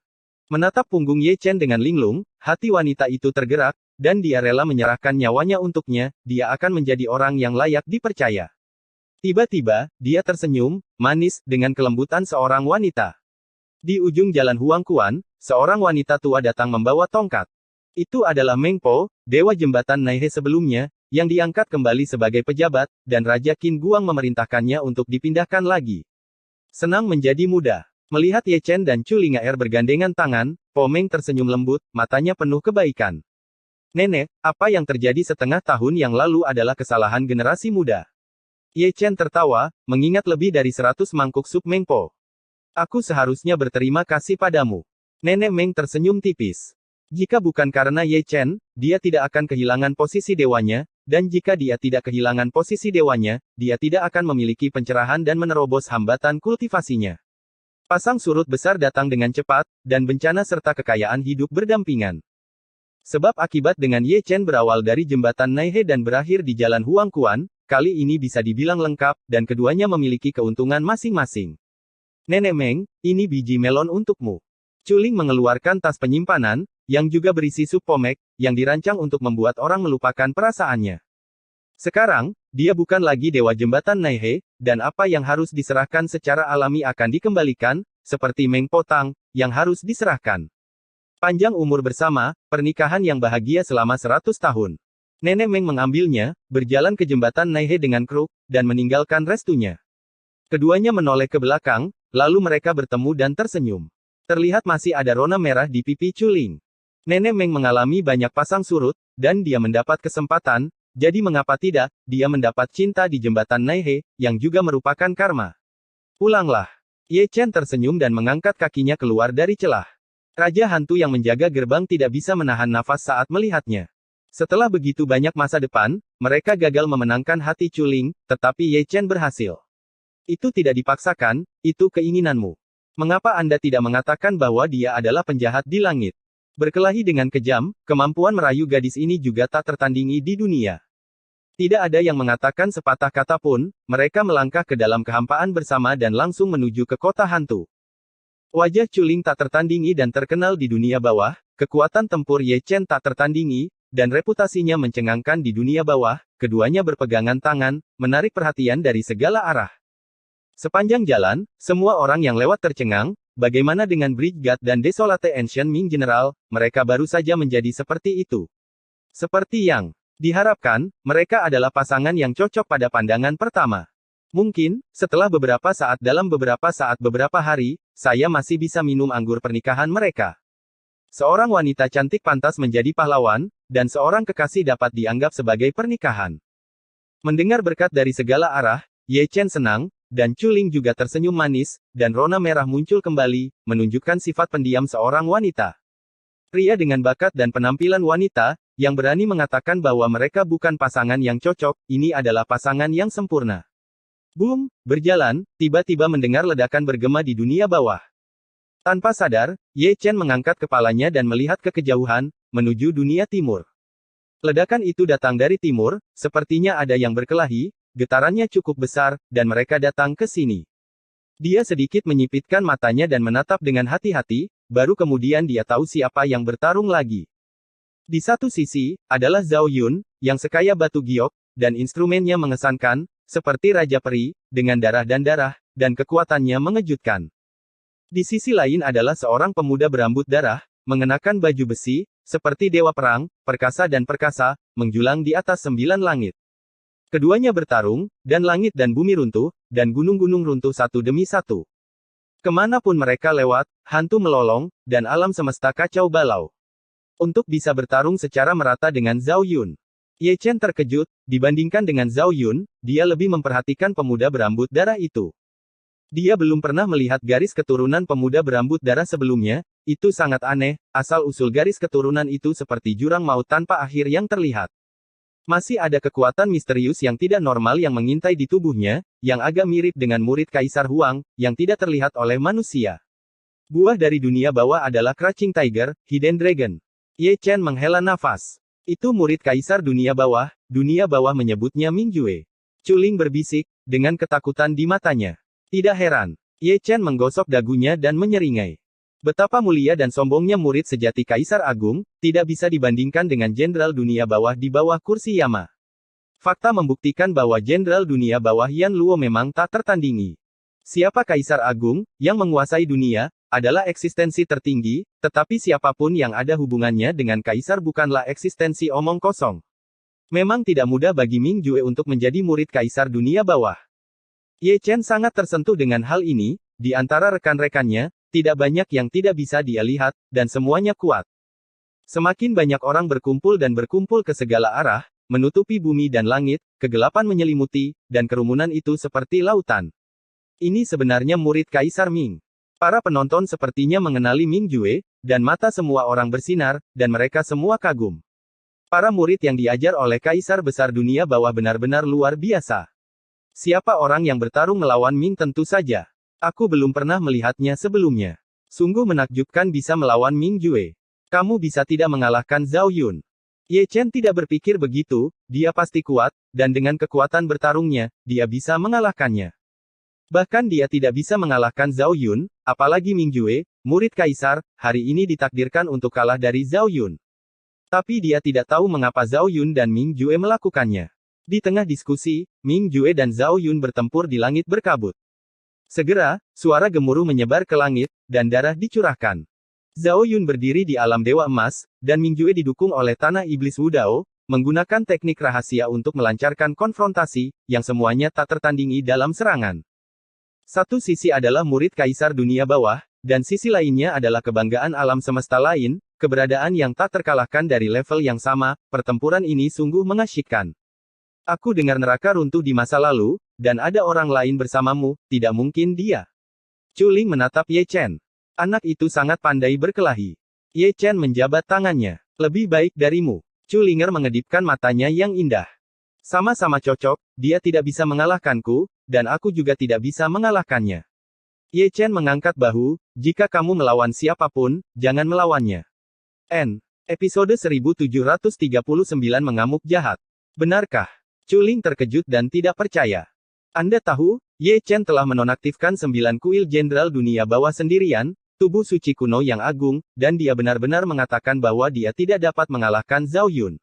Menatap punggung Ye Chen dengan linglung, hati wanita itu tergerak, dan dia rela menyerahkan nyawanya untuknya, dia akan menjadi orang yang layak dipercaya. Tiba-tiba, dia tersenyum, manis, dengan kelembutan seorang wanita. Di ujung jalan Huang Quan, seorang wanita tua datang membawa tongkat. Itu adalah Meng Po, dewa jembatan Naihe sebelumnya, yang diangkat kembali sebagai pejabat, dan Raja Qin Guang memerintahkannya untuk dipindahkan lagi. Senang menjadi muda. Melihat Ye Chen dan Chu Lingaer bergandengan tangan, Po Meng tersenyum lembut, matanya penuh kebaikan. Nenek, apa yang terjadi setengah tahun yang lalu adalah kesalahan generasi muda. Ye Chen tertawa, mengingat lebih dari 100 mangkuk sup Meng Po. Aku seharusnya berterima kasih padamu. Nenek Meng tersenyum tipis. Jika bukan karena Ye Chen, dia tidak akan kehilangan posisi dewanya, dan jika dia tidak kehilangan posisi dewanya, dia tidak akan memiliki pencerahan dan menerobos hambatan kultivasinya. Pasang surut besar datang dengan cepat, dan bencana serta kekayaan hidup berdampingan. Sebab akibat dengan Ye Chen berawal dari jembatan Naihe dan berakhir di jalan Huang Quan, kali ini bisa dibilang lengkap, dan keduanya memiliki keuntungan masing-masing. Nenek Meng, ini biji melon untukmu. Chuling mengeluarkan tas penyimpanan, yang juga berisi sup pomek, yang dirancang untuk membuat orang melupakan perasaannya. Sekarang, dia bukan lagi dewa jembatan Naihe, dan apa yang harus diserahkan secara alami akan dikembalikan, seperti Meng Po Tang, yang harus diserahkan. Panjang umur bersama, pernikahan yang bahagia selama 100 tahun. Nenek Meng mengambilnya, berjalan ke jembatan Naihe dengan kruk, dan meninggalkan restunya. Keduanya menoleh ke belakang, lalu mereka bertemu dan tersenyum. Terlihat masih ada rona merah di pipi Chuling. Nenek Meng mengalami banyak pasang surut, dan dia mendapat kesempatan, jadi mengapa tidak, dia mendapat cinta di jembatan Naihe, yang juga merupakan karma. Pulanglah. Ye Chen tersenyum dan mengangkat kakinya keluar dari celah. Raja hantu yang menjaga gerbang tidak bisa menahan nafas saat melihatnya. Setelah begitu banyak masa depan, mereka gagal memenangkan hati Chuling, tetapi Ye Chen berhasil. Itu tidak dipaksakan, itu keinginanmu. Mengapa Anda tidak mengatakan bahwa dia adalah penjahat di langit? Berkelahi dengan kejam, kemampuan merayu gadis ini juga tak tertandingi di dunia. Tidak ada yang mengatakan sepatah kata pun, mereka melangkah ke dalam kehampaan bersama dan langsung menuju ke kota hantu. Wajah Chuling tak tertandingi dan terkenal di dunia bawah, kekuatan tempur Ye Chen tak tertandingi, dan reputasinya mencengangkan di dunia bawah, keduanya berpegangan tangan, menarik perhatian dari segala arah. Sepanjang jalan, semua orang yang lewat tercengang, bagaimana dengan Bridge God dan Desolate Ancient Ming General, mereka baru saja menjadi seperti itu. Seperti yang diharapkan, mereka adalah pasangan yang cocok pada pandangan pertama. Mungkin, setelah beberapa saat dalam beberapa hari, saya masih bisa minum anggur pernikahan mereka. Seorang wanita cantik pantas menjadi pahlawan, dan seorang kekasih dapat dianggap sebagai pernikahan. Mendengar berkat dari segala arah, Ye Chen senang, dan Chuling juga tersenyum manis, dan rona merah muncul kembali, menunjukkan sifat pendiam seorang wanita. Pria dengan bakat dan penampilan wanita, yang berani mengatakan bahwa mereka bukan pasangan yang cocok, ini adalah pasangan yang sempurna. Boom, berjalan, tiba-tiba mendengar ledakan bergema di dunia bawah. Tanpa sadar, Ye Chen mengangkat kepalanya dan melihat ke kejauhan, menuju dunia timur. Ledakan itu datang dari timur, sepertinya ada yang berkelahi, getarannya cukup besar, dan mereka datang ke sini. Dia sedikit menyipitkan matanya dan menatap dengan hati-hati, baru kemudian dia tahu siapa yang bertarung lagi. Di satu sisi, adalah Zhao Yun, yang sekaya batu giok, dan instrumennya mengesankan, seperti Raja Peri, dengan darah, dan kekuatannya mengejutkan. Di sisi lain adalah seorang pemuda berambut darah, mengenakan baju besi, seperti dewa perang, perkasa, menjulang di atas 9 langit. Keduanya bertarung, dan langit dan bumi runtuh, dan gunung-gunung runtuh satu demi satu. Kemanapun mereka lewat, hantu melolong, dan alam semesta kacau balau. Untuk bisa bertarung secara merata dengan Zhao Yun. Ye Chen terkejut, dibandingkan dengan Zhao Yun, dia lebih memperhatikan pemuda berambut darah itu. Dia belum pernah melihat garis keturunan pemuda berambut darah sebelumnya, itu sangat aneh, asal-usul garis keturunan itu seperti jurang maut tanpa akhir yang terlihat. Masih ada kekuatan misterius yang tidak normal yang mengintai di tubuhnya, yang agak mirip dengan murid Kaisar Huang, yang tidak terlihat oleh manusia. Buah dari dunia bawah adalah Crouching Tiger, Hidden Dragon. Ye Chen menghela nafas. Itu murid Kaisar dunia bawah menyebutnya Mingjue. Chuling berbisik, dengan ketakutan di matanya. Tidak heran. Ye Chen menggosok dagunya dan menyeringai. Betapa mulia dan sombongnya murid sejati Kaisar Agung, tidak bisa dibandingkan dengan Jenderal Dunia Bawah di bawah kursi Yama. Fakta membuktikan bahwa Jenderal Dunia Bawah Yan Luo memang tak tertandingi. Siapa Kaisar Agung, yang menguasai dunia, adalah eksistensi tertinggi, tetapi siapapun yang ada hubungannya dengan Kaisar bukanlah eksistensi omong kosong. Memang tidak mudah bagi Ming Jue untuk menjadi murid Kaisar Dunia Bawah. Ye Chen sangat tersentuh dengan hal ini, di antara rekan-rekannya, tidak banyak yang tidak bisa dia lihat, dan semuanya kuat. Semakin banyak orang berkumpul dan berkumpul ke segala arah, menutupi bumi dan langit, kegelapan menyelimuti, dan kerumunan itu seperti lautan. Ini sebenarnya murid Kaisar Ming. Para penonton sepertinya mengenali Ming Jue, dan mata semua orang bersinar, dan mereka semua kagum. Para murid yang diajar oleh Kaisar Besar Dunia Bawah benar-benar luar biasa. Siapa orang yang bertarung melawan Ming tentu saja. Aku belum pernah melihatnya sebelumnya. Sungguh menakjubkan bisa melawan Ming Jue. Kamu bisa tidak mengalahkan Zhao Yun. Ye Chen tidak berpikir begitu, dia pasti kuat, dan dengan kekuatan bertarungnya, dia bisa mengalahkannya. Bahkan dia tidak bisa mengalahkan Zhao Yun, apalagi Ming Jue, murid Kaisar, hari ini ditakdirkan untuk kalah dari Zhao Yun. Tapi dia tidak tahu mengapa Zhao Yun dan Ming Jue melakukannya. Di tengah diskusi, Ming Jue dan Zhao Yun bertempur di langit berkabut. Segera, suara gemuruh menyebar ke langit, dan darah dicurahkan. Zhao Yun berdiri di alam Dewa Emas, dan Ming Jue didukung oleh Tanah Iblis Wudao, menggunakan teknik rahasia untuk melancarkan konfrontasi, yang semuanya tak tertandingi dalam serangan. Satu sisi adalah murid Kaisar Dunia Bawah, dan sisi lainnya adalah kebanggaan alam semesta lain, keberadaan yang tak terkalahkan dari level yang sama, pertempuran ini sungguh mengasyikkan. Aku dengar neraka runtuh di masa lalu, dan ada orang lain bersamamu, tidak mungkin dia. Chu Ling menatap Ye Chen. Anak itu sangat pandai berkelahi. Ye Chen menjabat tangannya. Lebih baik darimu. Chu Linger mengedipkan matanya yang indah. Sama-sama cocok, dia tidak bisa mengalahkanku, dan aku juga tidak bisa mengalahkannya. Ye Chen mengangkat bahu, jika kamu melawan siapapun, jangan melawannya. Episode 1739 mengamuk jahat. Benarkah? Chu Ling terkejut dan tidak percaya. Anda tahu, Ye Chen telah menonaktifkan 9 kuil Jenderal Dunia Bawah sendirian, tubuh suci kuno yang agung, dan dia benar-benar mengatakan bahwa dia tidak dapat mengalahkan Zhao Yun.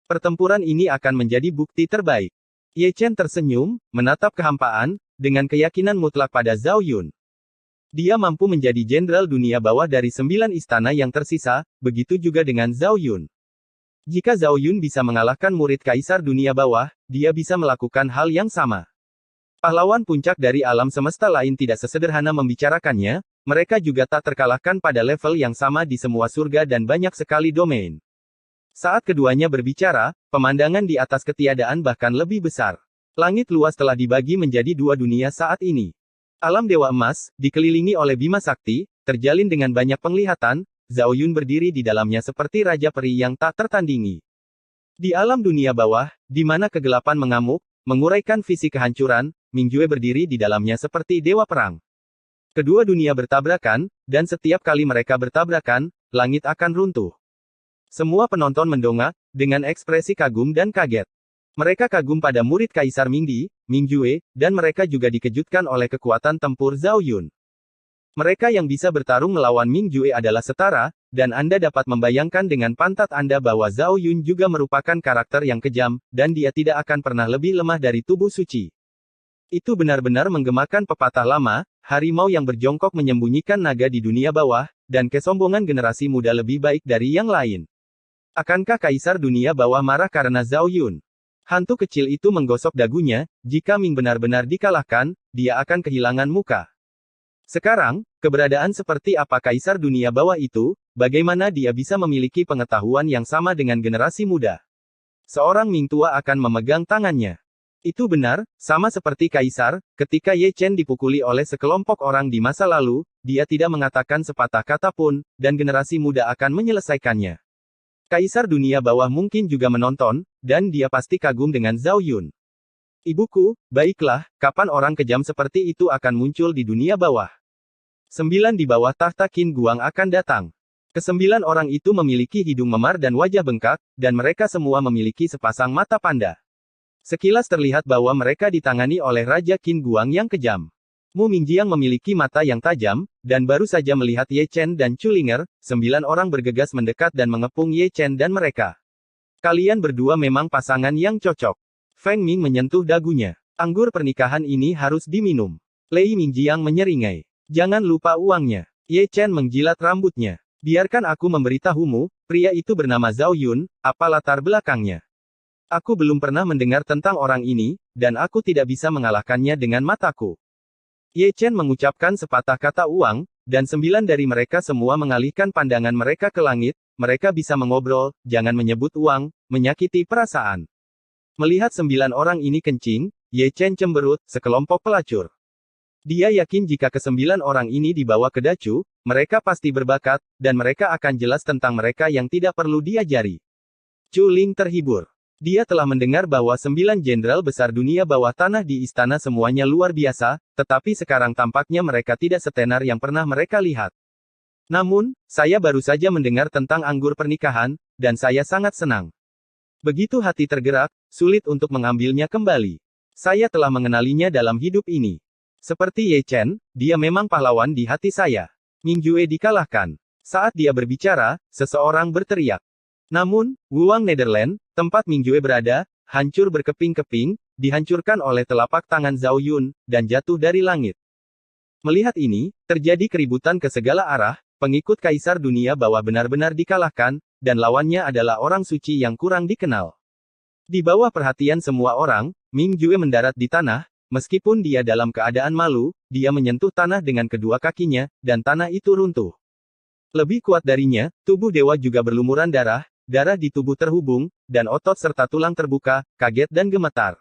Pertempuran ini akan menjadi bukti terbaik. Ye Chen tersenyum, menatap kehampaan, dengan keyakinan mutlak pada Zhao Yun. Dia mampu menjadi Jenderal Dunia Bawah dari 9 istana yang tersisa, begitu juga dengan Zhao Yun. Jika Zhao Yun bisa mengalahkan murid Kaisar Dunia Bawah, dia bisa melakukan hal yang sama. Pahlawan puncak dari alam semesta lain tidak sesederhana membicarakannya, mereka juga tak terkalahkan pada level yang sama di semua surga dan banyak sekali domain. Saat keduanya berbicara, pemandangan di atas ketiadaan bahkan lebih besar. Langit luas telah dibagi menjadi 2 dunia saat ini. Alam Dewa Emas, dikelilingi oleh Bima Sakti, terjalin dengan banyak penglihatan, Zhao Yun berdiri di dalamnya seperti Raja Peri yang tak tertandingi. Di alam dunia bawah, di mana kegelapan mengamuk, menguraikan visi kehancuran, Ming Jue berdiri di dalamnya seperti Dewa Perang. Kedua dunia bertabrakan, dan setiap kali mereka bertabrakan, langit akan runtuh. Semua penonton mendongak, dengan ekspresi kagum dan kaget. Mereka kagum pada murid Kaisar Mingdi, Ming Jue, dan mereka juga dikejutkan oleh kekuatan tempur Zhao Yun. Mereka yang bisa bertarung melawan Ming Jue adalah setara, dan Anda dapat membayangkan dengan pantat Anda bahwa Zhao Yun juga merupakan karakter yang kejam, dan dia tidak akan pernah lebih lemah dari tubuh suci. Itu benar-benar menggemakan pepatah lama, harimau yang berjongkok menyembunyikan naga di dunia bawah, dan kesombongan generasi muda lebih baik dari yang lain. Akankah Kaisar Dunia Bawah marah karena Zhao Yun? Hantu kecil itu menggosok dagunya, jika Ming benar-benar dikalahkan, dia akan kehilangan muka. Sekarang, keberadaan seperti apa Kaisar Dunia Bawah itu, bagaimana dia bisa memiliki pengetahuan yang sama dengan generasi muda? Seorang Ming tua akan memegang tangannya. Itu benar, sama seperti Kaisar, ketika Ye Chen dipukuli oleh sekelompok orang di masa lalu, dia tidak mengatakan sepatah kata pun, dan generasi muda akan menyelesaikannya. Kaisar Dunia Bawah mungkin juga menonton, dan dia pasti kagum dengan Zhao Yun. Ibuku, baiklah, kapan orang kejam seperti itu akan muncul di dunia bawah? 9 di bawah tahta Qin Guang akan datang. Ke-9 orang itu memiliki hidung memar dan wajah bengkak, dan mereka semua memiliki sepasang mata panda. Sekilas terlihat bahwa mereka ditangani oleh Raja Qin Guang yang kejam. Mu Mingjiang memiliki mata yang tajam, dan baru saja melihat Ye Chen dan Chulinger, 9 orang bergegas mendekat dan mengepung Ye Chen dan mereka. Kalian berdua memang pasangan yang cocok. Feng Ming menyentuh dagunya. Anggur pernikahan ini harus diminum. Lei Mingjiang menyeringai. Jangan lupa uangnya. Ye Chen menjilat rambutnya. Biarkan aku memberitahumu, pria itu bernama Zhao Yun, apa latar belakangnya. Aku belum pernah mendengar tentang orang ini, dan aku tidak bisa mengalahkannya dengan mataku. Ye Chen mengucapkan sepatah kata uang, dan 9 dari mereka semua mengalihkan pandangan mereka ke langit, mereka bisa mengobrol, jangan menyebut uang, menyakiti perasaan. Melihat 9 orang ini kencing, Ye Chen cemberut, sekelompok pelacur. Dia yakin jika ke-9 orang ini dibawa ke Dacu, mereka pasti berbakat, dan mereka akan jelas tentang mereka yang tidak perlu diajari. Chu Ling terhibur. Dia telah mendengar bahwa 9 jenderal besar dunia bawah tanah di istana semuanya luar biasa, tetapi sekarang tampaknya mereka tidak setenar yang pernah mereka lihat. Namun, saya baru saja mendengar tentang anggur pernikahan, dan saya sangat senang. Begitu hati tergerak, sulit untuk mengambilnya kembali. Saya telah mengenalinya dalam hidup ini. Seperti Ye Chen, dia memang pahlawan di hati saya. Mingjue dikalahkan. Saat dia berbicara, seseorang berteriak. Namun, Wuang Netherland, tempat Mingjue berada, hancur berkeping-keping, dihancurkan oleh telapak tangan Zhao Yun, dan jatuh dari langit. Melihat ini, terjadi keributan ke segala arah, pengikut Kaisar Dunia Bawah benar-benar dikalahkan, dan lawannya adalah orang suci yang kurang dikenal. Di bawah perhatian semua orang, Mingjue mendarat di tanah. Meskipun dia dalam keadaan malu, dia menyentuh tanah dengan kedua kakinya, dan tanah itu runtuh. Lebih kuat darinya, tubuh dewa juga berlumuran darah, darah di tubuh terhubung, dan otot serta tulang terbuka, kaget dan gemetar.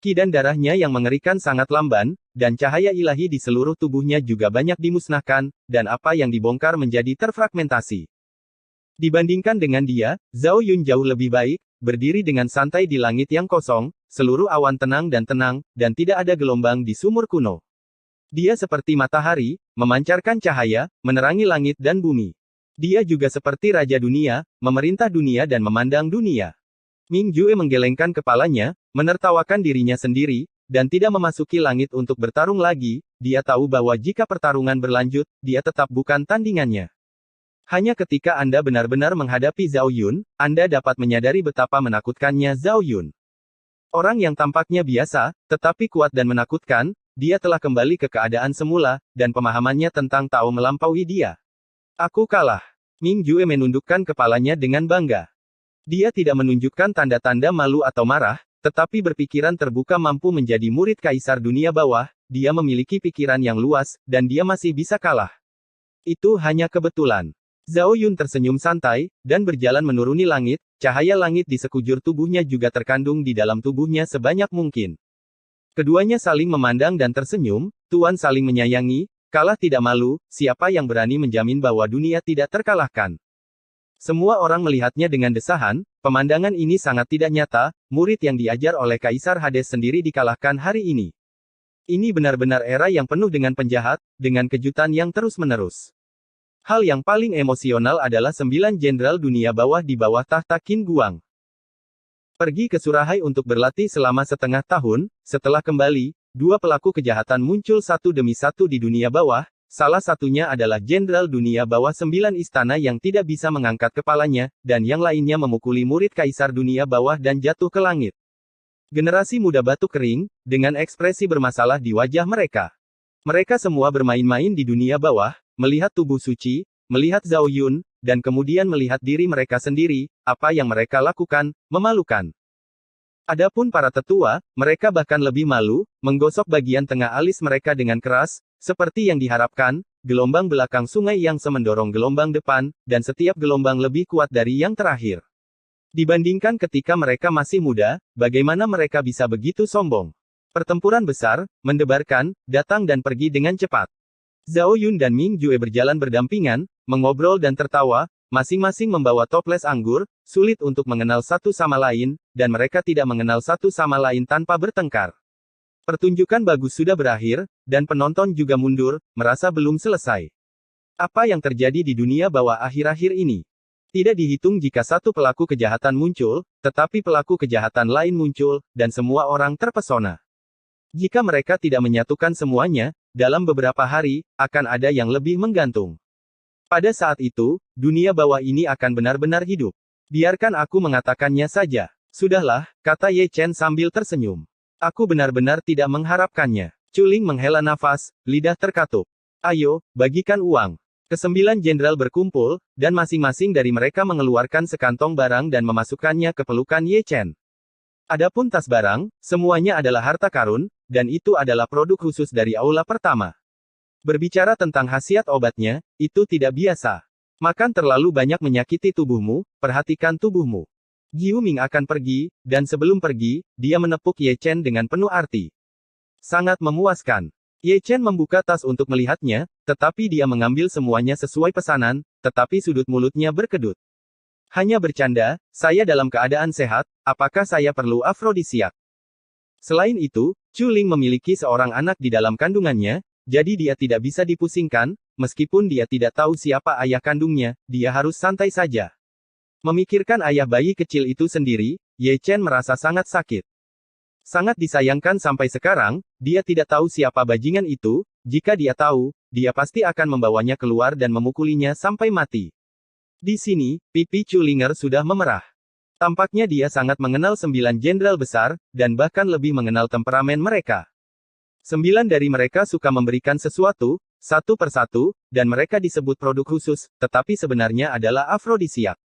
Ki dan darahnya yang mengerikan sangat lamban, dan cahaya ilahi di seluruh tubuhnya juga banyak dimusnahkan, dan apa yang dibongkar menjadi terfragmentasi. Dibandingkan dengan dia, Zhao Yun jauh lebih baik, berdiri dengan santai di langit yang kosong, seluruh awan tenang, dan tidak ada gelombang di sumur kuno. Dia seperti matahari, memancarkan cahaya, menerangi langit dan bumi. Dia juga seperti Raja Dunia, memerintah dunia dan memandang dunia. Mingjue menggelengkan kepalanya, menertawakan dirinya sendiri, dan tidak memasuki langit untuk bertarung lagi, dia tahu bahwa jika pertarungan berlanjut, dia tetap bukan tandingannya. Hanya ketika Anda benar-benar menghadapi Zhao Yun, Anda dapat menyadari betapa menakutkannya Zhao Yun. Orang yang tampaknya biasa, tetapi kuat dan menakutkan, dia telah kembali ke keadaan semula, dan pemahamannya tentang Tao melampaui dia. Aku kalah. Mingjue menundukkan kepalanya dengan bangga. Dia tidak menunjukkan tanda-tanda malu atau marah, tetapi berpikiran terbuka mampu menjadi murid Kaisar Dunia Bawah, dia memiliki pikiran yang luas, dan dia masih bisa kalah. Itu hanya kebetulan. Zhao Yun tersenyum santai, dan berjalan menuruni langit, cahaya langit di sekujur tubuhnya juga terkandung di dalam tubuhnya sebanyak mungkin. Keduanya saling memandang dan tersenyum, Tuan saling menyayangi, kalah tidak malu, siapa yang berani menjamin bahwa dunia tidak terkalahkan. Semua orang melihatnya dengan desahan, pemandangan ini sangat tidak nyata, murid yang diajar oleh Kaisar Hades sendiri dikalahkan hari ini. Ini benar-benar era yang penuh dengan penjahat, dengan kejutan yang terus-menerus. Hal yang paling emosional adalah 9 jenderal dunia bawah di bawah tahta Qin Guang. Pergi ke Surahai untuk berlatih selama setengah tahun, setelah kembali, 2 pelaku kejahatan muncul satu demi satu di dunia bawah, salah satunya adalah jenderal dunia bawah 9 istana yang tidak bisa mengangkat kepalanya, dan yang lainnya memukuli murid Kaisar Dunia Bawah dan jatuh ke langit. Generasi muda batuk kering, dengan ekspresi bermasalah di wajah mereka. Mereka semua bermain-main di dunia bawah, melihat tubuh suci, melihat Zhao Yun, dan kemudian melihat diri mereka sendiri, apa yang mereka lakukan, memalukan. Adapun para tetua, mereka bahkan lebih malu, menggosok bagian tengah alis mereka dengan keras, seperti yang diharapkan, gelombang belakang sungai yang semendorong gelombang depan, dan setiap gelombang lebih kuat dari yang terakhir. Dibandingkan ketika mereka masih muda, bagaimana mereka bisa begitu sombong? Pertempuran besar, mendebarkan, datang dan pergi dengan cepat. Zhao Yun dan Mingjue berjalan berdampingan, mengobrol dan tertawa, masing-masing membawa toples anggur, sulit untuk mengenal satu sama lain, dan mereka tidak mengenal satu sama lain tanpa bertengkar. Pertunjukan bagus sudah berakhir, dan penonton juga mundur, merasa belum selesai. Apa yang terjadi di dunia bawah akhir-akhir ini? Tidak dihitung jika satu pelaku kejahatan muncul, tetapi pelaku kejahatan lain muncul, dan semua orang terpesona. Jika mereka tidak menyatukan semuanya, dalam beberapa hari, akan ada yang lebih menggantung. Pada saat itu, dunia bawah ini akan benar-benar hidup. Biarkan aku mengatakannya saja. Sudahlah, kata Ye Chen sambil tersenyum. Aku benar-benar tidak mengharapkannya. Chuling menghela nafas, lidah terkatup. Ayo, bagikan uang. Kesembilan jenderal berkumpul, dan masing-masing dari mereka mengeluarkan sekantong barang dan memasukkannya ke pelukan Ye Chen. Adapun tas barang, semuanya adalah harta karun, dan itu adalah produk khusus dari aula pertama. Berbicara tentang khasiat obatnya, itu tidak biasa. Makan terlalu banyak menyakiti tubuhmu, perhatikan tubuhmu. Giu Ming akan pergi, dan sebelum pergi, dia menepuk Ye Chen dengan penuh arti. Sangat memuaskan. Ye Chen membuka tas untuk melihatnya, tetapi dia mengambil semuanya sesuai pesanan, tetapi sudut mulutnya berkedut. Hanya bercanda, saya dalam keadaan sehat, apakah saya perlu afrodisiak? Selain itu, Chu Ling memiliki seorang anak di dalam kandungannya, jadi dia tidak bisa dipusingkan, meskipun dia tidak tahu siapa ayah kandungnya, dia harus santai saja. Memikirkan ayah bayi kecil itu sendiri, Ye Chen merasa sangat sakit. Sangat disayangkan sampai sekarang, dia tidak tahu siapa bajingan itu, jika dia tahu, dia pasti akan membawanya keluar dan memukulinya sampai mati. Di sini, pipi Chu Linger sudah memerah. Tampaknya dia sangat mengenal 9 jenderal besar, dan bahkan lebih mengenal temperamen mereka. 9 dari mereka suka memberikan sesuatu, satu persatu, dan mereka disebut produk khusus, tetapi sebenarnya adalah afrodisiak.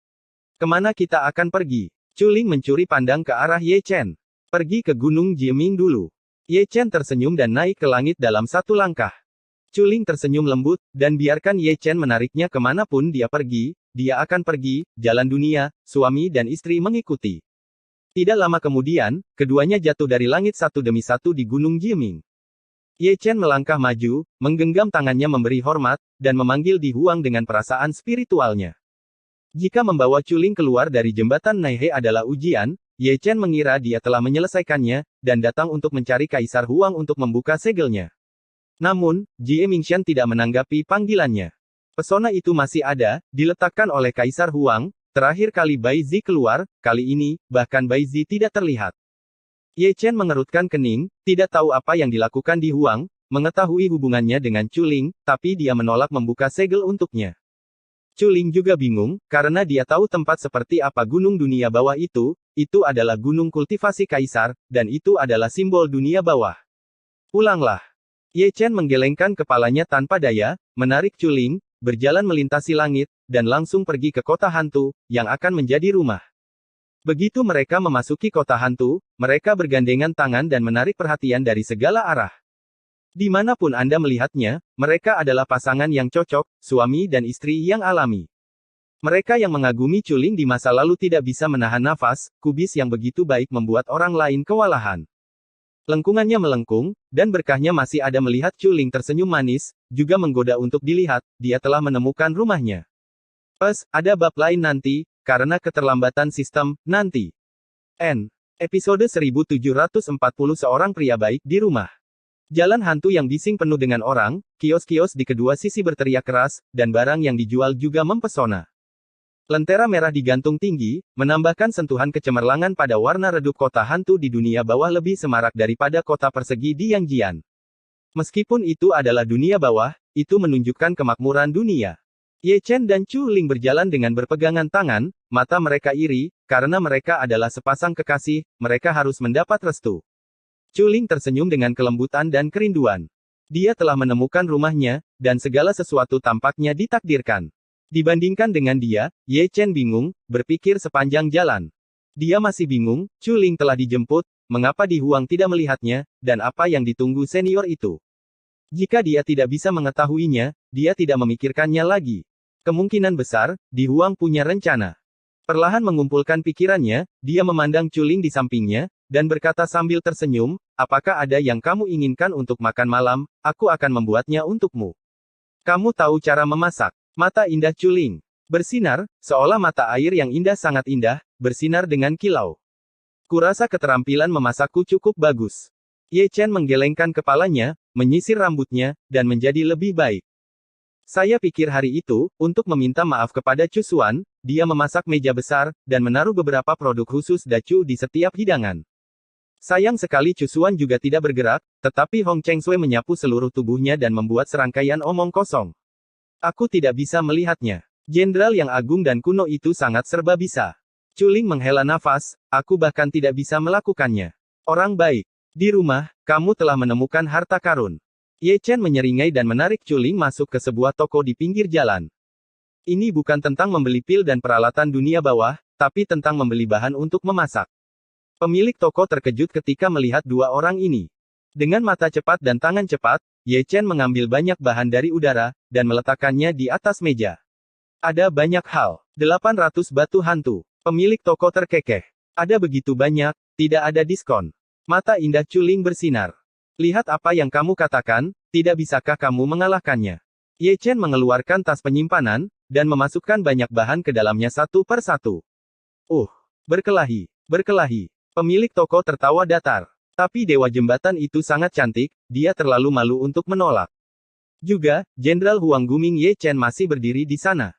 Kemana kita akan pergi? Chu Ling mencuri pandang ke arah Ye Chen. Pergi ke Gunung Jiming dulu. Ye Chen tersenyum dan naik ke langit dalam satu langkah. Chu Ling tersenyum lembut, dan biarkan Ye Chen menariknya kemanapun dia pergi, dia akan pergi, jalan dunia, suami dan istri mengikuti. Tidak lama kemudian, keduanya jatuh dari langit satu demi satu di Gunung Jiming. Ye Chen melangkah maju, menggenggam tangannya memberi hormat, dan memanggil Di Huang dengan perasaan spiritualnya. Jika membawa Chu Ling keluar dari jembatan Naihe adalah ujian, Ye Chen mengira dia telah menyelesaikannya, dan datang untuk mencari Kaisar Huang untuk membuka segelnya. Namun, Jie Mingshan tidak menanggapi panggilannya. Pesona itu masih ada, diletakkan oleh Kaisar Huang. Terakhir kali Bai Zi keluar, kali ini, bahkan Bai Zi tidak terlihat. Ye Chen mengerutkan kening, tidak tahu apa yang dilakukan Di Huang, mengetahui hubungannya dengan Chu Ling, tapi dia menolak membuka segel untuknya. Chu Ling juga bingung, karena dia tahu tempat seperti apa gunung dunia bawah itu adalah gunung kultivasi kaisar, dan itu adalah simbol dunia bawah. Pulanglah. Ye Chen menggelengkan kepalanya tanpa daya, menarik Chu Ling, berjalan melintasi langit, dan langsung pergi ke kota hantu, yang akan menjadi rumah. Begitu mereka memasuki kota hantu, mereka bergandengan tangan dan menarik perhatian dari segala arah. Dimanapun Anda melihatnya, mereka adalah pasangan yang cocok, suami dan istri yang alami. Mereka yang mengagumi Chu Ling di masa lalu tidak bisa menahan nafas, kubis yang begitu baik membuat orang lain kewalahan. Lengkungannya melengkung, dan berkahnya masih ada melihat Chu Ling tersenyum manis, juga menggoda untuk dilihat, dia telah menemukan rumahnya. Ada bab lain nanti, karena keterlambatan sistem, nanti. Episode 1740 Seorang pria baik di rumah. Jalan hantu yang bising penuh dengan orang, kios-kios di kedua sisi berteriak keras, dan barang yang dijual juga mempesona. Lentera merah digantung tinggi, menambahkan sentuhan kecemerlangan pada warna redup kota hantu di dunia bawah lebih semarak daripada kota persegi di Yangjian. Meskipun itu adalah dunia bawah, itu menunjukkan kemakmuran dunia. Ye Chen dan Chu Ling berjalan dengan berpegangan tangan, mata mereka iri, karena mereka adalah sepasang kekasih, mereka harus mendapat restu. Chu Ling tersenyum dengan kelembutan dan kerinduan. Dia telah menemukan rumahnya, dan segala sesuatu tampaknya ditakdirkan. Dibandingkan dengan dia, Ye Chen bingung, berpikir sepanjang jalan. Dia masih bingung, Chu Ling telah dijemput, mengapa Di Huang tidak melihatnya, dan apa yang ditunggu senior itu. Jika dia tidak bisa mengetahuinya, dia tidak memikirkannya lagi. Kemungkinan besar, Di Huang punya rencana. Perlahan mengumpulkan pikirannya, dia memandang Chu Ling di sampingnya, dan berkata sambil tersenyum, apakah ada yang kamu inginkan untuk makan malam, aku akan membuatnya untukmu. Kamu tahu cara memasak. Mata indah Chu Ling bersinar, seolah mata air yang indah sangat indah, bersinar dengan kilau. Kurasa keterampilan memasakku cukup bagus. Ye Chen menggelengkan kepalanya, menyisir rambutnya, dan menjadi lebih baik. Saya pikir hari itu, untuk meminta maaf kepada Chu Xuan, dia memasak meja besar, dan menaruh beberapa produk khusus dacu di setiap hidangan. Sayang sekali Cusuan juga tidak bergerak, tetapi Hong Chengsui menyapu seluruh tubuhnya dan membuat serangkaian omong kosong. Aku tidak bisa melihatnya. Jenderal yang agung dan kuno itu sangat serba bisa. Chuling menghela nafas, aku bahkan tidak bisa melakukannya. Orang baik. Di rumah, kamu telah menemukan harta karun. Ye Chen menyeringai dan menarik Chuling masuk ke sebuah toko di pinggir jalan. Ini bukan tentang membeli pil dan peralatan dunia bawah, tapi tentang membeli bahan untuk memasak. Pemilik toko terkejut ketika melihat dua orang ini. Dengan mata cepat dan tangan cepat, Ye Chen mengambil banyak bahan dari udara, dan meletakkannya di atas meja. Ada banyak hal. 800 batu hantu. Pemilik toko terkekeh. Ada begitu banyak, tidak ada diskon. Mata indah Chuling bersinar. Lihat apa yang kamu katakan, tidak bisakah kamu mengalahkannya? Ye Chen mengeluarkan tas penyimpanan, dan memasukkan banyak bahan ke dalamnya satu per satu. Berkelahi. Berkelahi. Pemilik toko tertawa datar. Tapi dewa jembatan itu sangat cantik, dia terlalu malu untuk menolak. Juga, Jenderal Huang Guming Ye Chen masih berdiri di sana.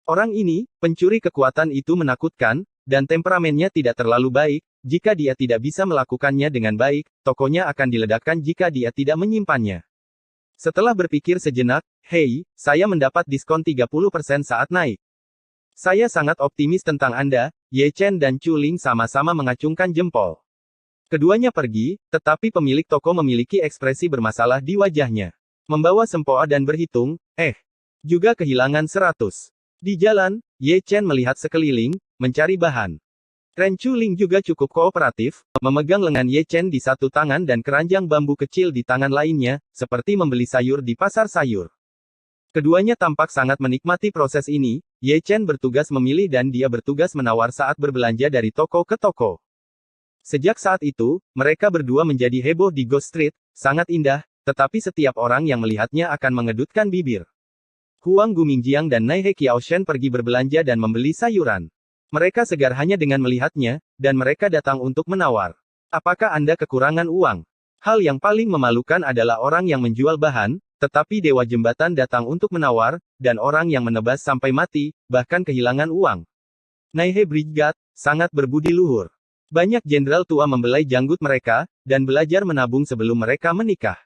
Orang ini, pencuri kekuatan itu menakutkan, dan temperamennya tidak terlalu baik. Jika dia tidak bisa melakukannya dengan baik, tokonya akan diledakkan jika dia tidak menyimpannya. Setelah berpikir sejenak, hei, saya mendapat diskon 30% saat naik. Saya sangat optimis tentang Anda. Ye Chen dan Chuling sama-sama mengacungkan jempol. Keduanya pergi, tetapi pemilik toko memiliki ekspresi bermasalah di wajahnya. Membawa sempoa dan berhitung, juga kehilangan 100. Di jalan, Ye Chen melihat sekeliling, mencari bahan. Ren Chuling juga cukup kooperatif, memegang lengan Ye Chen di satu tangan dan keranjang bambu kecil di tangan lainnya, seperti membeli sayur di pasar sayur. Keduanya tampak sangat menikmati proses ini. Ye Chen bertugas memilih dan dia bertugas menawar saat berbelanja dari toko ke toko. Sejak saat itu, mereka berdua menjadi heboh di Ghost Street, sangat indah, tetapi setiap orang yang melihatnya akan mengedutkan bibir. Huang Gumingjiang dan Naihe Qiaoshen pergi berbelanja dan membeli sayuran. Mereka segar hanya dengan melihatnya, dan mereka datang untuk menawar. Apakah Anda kekurangan uang? Hal yang paling memalukan adalah orang yang menjual bahan, tetapi dewa jembatan datang untuk menawar, dan orang yang menebas sampai mati, bahkan kehilangan uang. Naihe Brigade, sangat berbudi luhur. Banyak jenderal tua membelai janggut mereka, dan belajar menabung sebelum mereka menikah.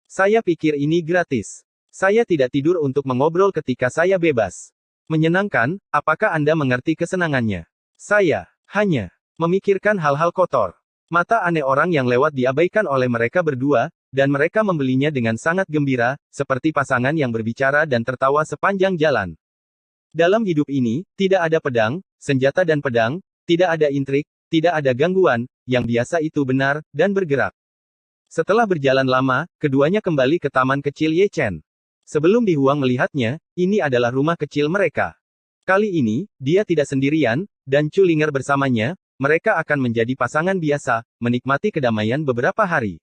Saya pikir ini gratis. Saya tidak tidur untuk mengobrol ketika saya bebas. Menyenangkan, apakah Anda mengerti kesenangannya? Saya hanya memikirkan hal-hal kotor. Mata aneh orang yang lewat diabaikan oleh mereka berdua, dan mereka membelinya dengan sangat gembira, seperti pasangan yang berbicara dan tertawa sepanjang jalan. Dalam hidup ini, tidak ada pedang, senjata dan pedang, tidak ada intrik, tidak ada gangguan, yang biasa itu benar, dan bergerak. Setelah berjalan lama, keduanya kembali ke taman kecil Ye Chen. Sebelum Di Huang melihatnya, ini adalah rumah kecil mereka. Kali ini, dia tidak sendirian, dan Chulinger bersamanya, mereka akan menjadi pasangan biasa, menikmati kedamaian beberapa hari.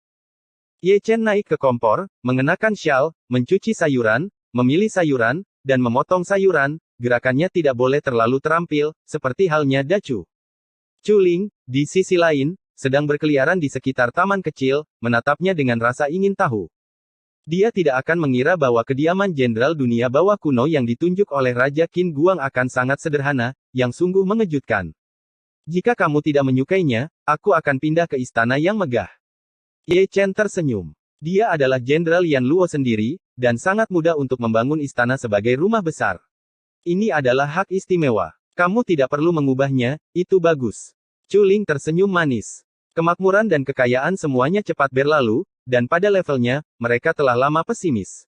Ye Chen naik ke kompor, mengenakan syal, mencuci sayuran, memilih sayuran, dan memotong sayuran, gerakannya tidak boleh terlalu terampil, seperti halnya Dacu. Chuling, di sisi lain, sedang berkeliaran di sekitar taman kecil, menatapnya dengan rasa ingin tahu. Dia tidak akan mengira bahwa kediaman Jenderal Dunia Bawah kuno yang ditunjuk oleh Raja Qin Guang akan sangat sederhana, yang sungguh mengejutkan. Jika kamu tidak menyukainya, aku akan pindah ke istana yang megah. Ye Chen tersenyum. Dia adalah Jenderal Yan Luo sendiri, dan sangat mudah untuk membangun istana sebagai rumah besar. Ini adalah hak istimewa. Kamu tidak perlu mengubahnya, itu bagus. Chuling tersenyum manis. Kemakmuran dan kekayaan semuanya cepat berlalu, dan pada levelnya, mereka telah lama pesimis.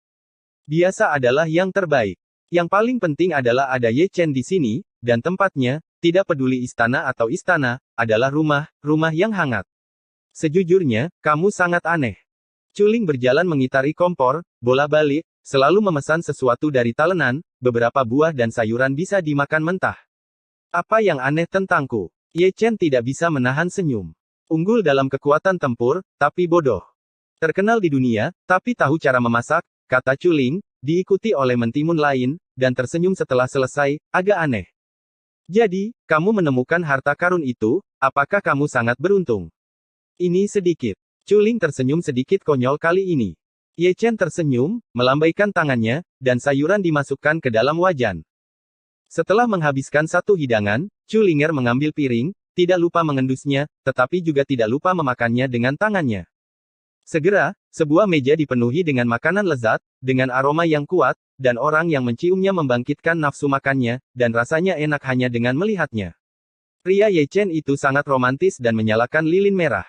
Biasa adalah yang terbaik. Yang paling penting adalah ada Ye Chen di sini, dan tempatnya, tidak peduli istana atau istana, adalah rumah yang hangat. Sejujurnya, kamu sangat aneh. Chuling berjalan mengitari kompor, bola-balik, selalu memesan sesuatu dari talenan, beberapa buah dan sayuran bisa dimakan mentah. Apa yang aneh tentangku? Ye Chen tidak bisa menahan senyum. Unggul dalam kekuatan tempur, tapi bodoh. Terkenal di dunia, tapi tahu cara memasak, kata Chuling, diikuti oleh mentimun lain, dan tersenyum setelah selesai, agak aneh. Jadi, kamu menemukan harta karun itu, apakah kamu sangat beruntung? Ini sedikit. Chuling tersenyum sedikit konyol kali ini. Ye Chen tersenyum, melambaikan tangannya, dan sayuran dimasukkan ke dalam wajan. Setelah menghabiskan satu hidangan, Chulinger mengambil piring, tidak lupa mengendusnya, tetapi juga tidak lupa memakannya dengan tangannya. Segera, sebuah meja dipenuhi dengan makanan lezat, dengan aroma yang kuat, dan orang yang menciumnya membangkitkan nafsu makannya, dan rasanya enak hanya dengan melihatnya. Pria Ye Chen itu sangat romantis dan menyalakan lilin merah.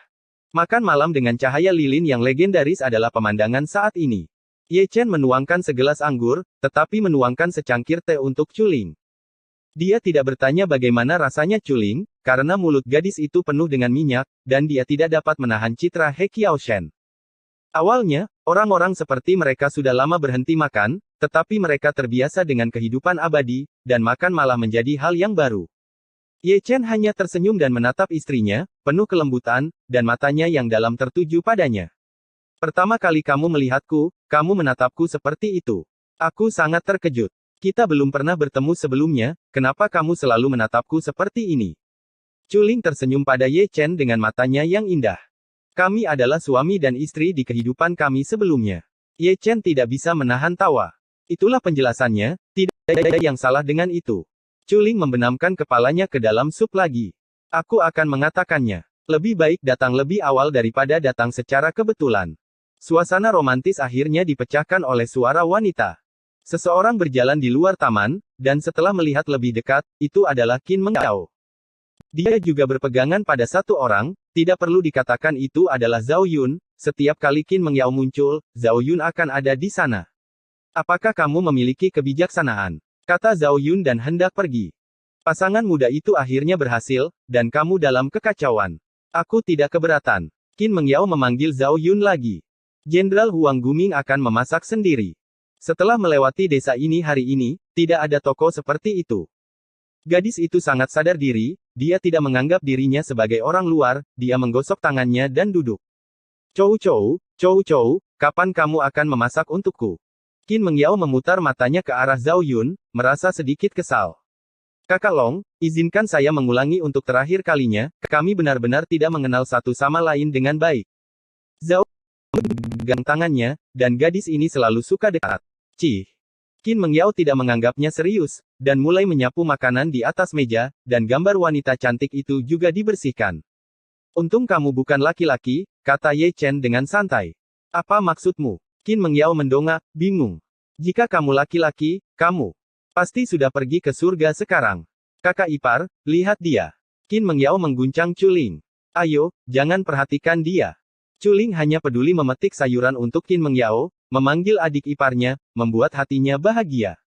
Makan malam dengan cahaya lilin yang legendaris adalah pemandangan saat ini. Ye Chen menuangkan segelas anggur, tetapi menuangkan secangkir teh untuk Chuling. Dia tidak bertanya bagaimana rasanya Chuling, karena mulut gadis itu penuh dengan minyak, dan dia tidak dapat menahan citra He Qiaoshen. Awalnya, orang-orang seperti mereka sudah lama berhenti makan, tetapi mereka terbiasa dengan kehidupan abadi, dan makan malah menjadi hal yang baru. Ye Chen hanya tersenyum dan menatap istrinya, penuh kelembutan, dan matanya yang dalam tertuju padanya. Pertama kali kamu melihatku, kamu menatapku seperti itu. Aku sangat terkejut. Kita belum pernah bertemu sebelumnya, kenapa kamu selalu menatapku seperti ini? Chuling tersenyum pada Ye Chen dengan matanya yang indah. Kami adalah suami dan istri di kehidupan kami sebelumnya. Ye Chen tidak bisa menahan tawa. Itulah penjelasannya, tidak ada yang salah dengan itu. Chuling membenamkan kepalanya ke dalam sup lagi. Aku akan mengatakannya. Lebih baik datang lebih awal daripada datang secara kebetulan. Suasana romantis akhirnya dipecahkan oleh suara wanita. Seseorang berjalan di luar taman, dan setelah melihat lebih dekat, itu adalah Qin Mengyao. Dia juga berpegangan pada satu orang, tidak perlu dikatakan itu adalah Zhao Yun, setiap kali Qin Mengyao muncul, Zhao Yun akan ada di sana. Apakah kamu memiliki kebijaksanaan? Kata Zhao Yun dan hendak pergi. Pasangan muda itu akhirnya berhasil, dan kamu dalam kekacauan. Aku tidak keberatan. Qin Mengyao memanggil Zhao Yun lagi. Jenderal Huang Guming akan memasak sendiri. Setelah melewati desa ini hari ini, tidak ada toko seperti itu. Gadis itu sangat sadar diri, dia tidak menganggap dirinya sebagai orang luar, dia menggosok tangannya dan duduk. Chou, kapan kamu akan memasak untukku? Qin Mengyao memutar matanya ke arah Zhao Yun, merasa sedikit kesal. Kakak Long, izinkan saya mengulangi untuk terakhir kalinya, kami benar-benar tidak mengenal satu sama lain dengan baik. Zhao Yun memegang tangannya, dan gadis ini selalu suka dekat. Cih. Qin Mengyao tidak menganggapnya serius, dan mulai menyapu makanan di atas meja, dan gambar wanita cantik itu juga dibersihkan. Untung kamu bukan laki-laki, kata Ye Chen dengan santai. Apa maksudmu? Qin Mengyao mendongak, bingung. Jika kamu laki-laki, kamu pasti sudah pergi ke surga sekarang. Kakak ipar, lihat dia. Qin Mengyao mengguncang Chuling. Ayo, jangan perhatikan dia. Chuling hanya peduli memetik sayuran untuk Qin Mengyao, memanggil adik iparnya, membuat hatinya bahagia.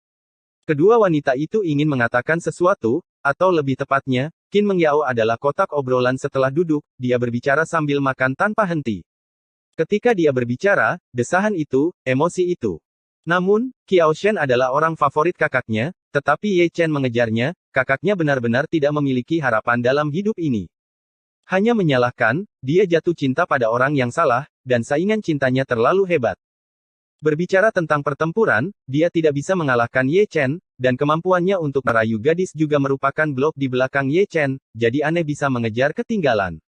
Kedua wanita itu ingin mengatakan sesuatu, atau lebih tepatnya, Qin Mengyao adalah kotak obrolan setelah duduk, dia berbicara sambil makan tanpa henti. Ketika dia berbicara, desahan itu, emosi itu. Namun, Qiaoshen adalah orang favorit kakaknya, tetapi Ye Chen mengejarnya, kakaknya benar-benar tidak memiliki harapan dalam hidup ini. Hanya menyalahkan, dia jatuh cinta pada orang yang salah, dan saingan cintanya terlalu hebat. Berbicara tentang pertempuran, dia tidak bisa mengalahkan Ye Chen, dan kemampuannya untuk merayu gadis juga merupakan blok di belakang Ye Chen, jadi aneh bisa mengejar ketinggalan.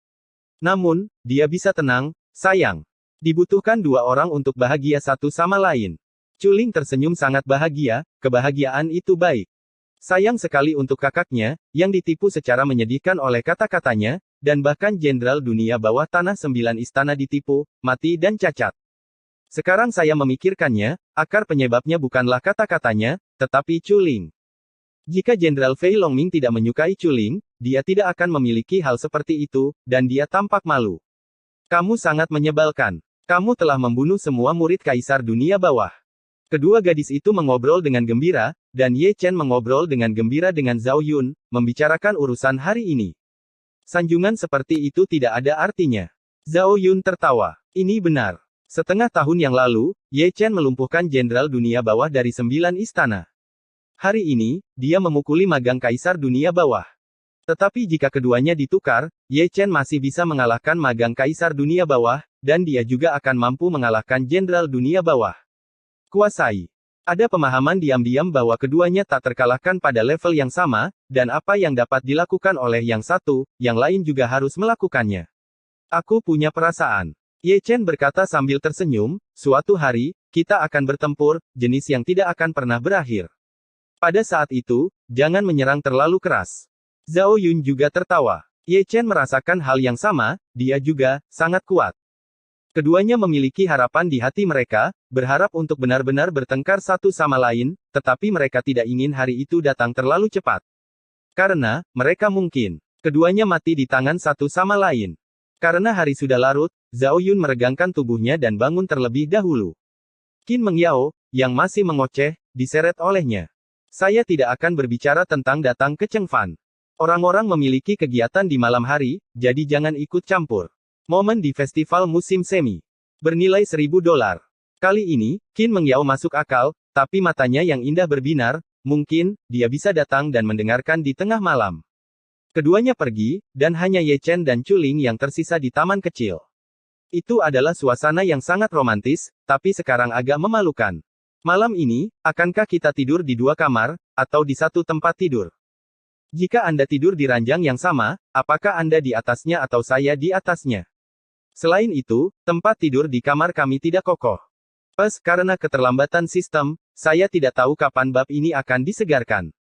Namun, dia bisa tenang, sayang. Dibutuhkan dua orang untuk bahagia satu sama lain. Chuling tersenyum sangat bahagia, kebahagiaan itu baik. Sayang sekali untuk kakaknya, yang ditipu secara menyedihkan oleh kata-katanya, dan bahkan Jenderal Dunia Bawah Tanah 9 istana ditipu, mati dan cacat. Sekarang saya memikirkannya, akar penyebabnya bukanlah kata-katanya, tetapi Chuling. Jika Jenderal Fei Longming tidak menyukai Chuling, dia tidak akan memiliki hal seperti itu, dan dia tampak malu. Kamu sangat menyebalkan. Kamu telah membunuh semua murid Kaisar Dunia Bawah. Kedua gadis itu mengobrol dengan gembira, dan Ye Chen mengobrol dengan gembira dengan Zhao Yun, membicarakan urusan hari ini. Sanjungan seperti itu tidak ada artinya. Zhao Yun tertawa. Ini benar. Setengah tahun yang lalu, Ye Chen melumpuhkan Jenderal Dunia Bawah dari 9 istana. Hari ini, dia memukuli magang Kaisar Dunia Bawah. Tetapi jika keduanya ditukar, Ye Chen masih bisa mengalahkan magang Kaisar Dunia Bawah, dan dia juga akan mampu mengalahkan Jenderal Dunia Bawah. Kuasai. Ada pemahaman diam-diam bahwa keduanya tak terkalahkan pada level yang sama, dan apa yang dapat dilakukan oleh yang satu, yang lain juga harus melakukannya. Aku punya perasaan. Ye Chen berkata sambil tersenyum, suatu hari, kita akan bertempur, jenis yang tidak akan pernah berakhir. Pada saat itu, jangan menyerang terlalu keras. Zhao Yun juga tertawa. Ye Chen merasakan hal yang sama, dia juga sangat kuat. Keduanya memiliki harapan di hati mereka, berharap untuk benar-benar bertengkar satu sama lain, tetapi mereka tidak ingin hari itu datang terlalu cepat. Karena, mereka mungkin, keduanya mati di tangan satu sama lain. Karena hari sudah larut, Zhao Yun meregangkan tubuhnya dan bangun terlebih dahulu. Qin Mengyao, yang masih mengoceh, diseret olehnya. Saya tidak akan berbicara tentang datang ke Chengfan. Orang-orang memiliki kegiatan di malam hari, jadi jangan ikut campur. Momen di festival musim semi. Bernilai $1.000. Kali ini, Qin Mengyao masuk akal, tapi matanya yang indah berbinar, mungkin, dia bisa datang dan mendengarkan di tengah malam. Keduanya pergi, dan hanya Ye Chen dan Chu Ling yang tersisa di taman kecil. Itu adalah suasana yang sangat romantis, tapi sekarang agak memalukan. Malam ini, akankah kita tidur di dua kamar, atau di satu tempat tidur? Jika Anda tidur di ranjang yang sama, apakah Anda di atasnya atau saya di atasnya? Selain itu, tempat tidur di kamar kami tidak kokoh. Karena keterlambatan sistem, saya tidak tahu kapan bab ini akan disegarkan.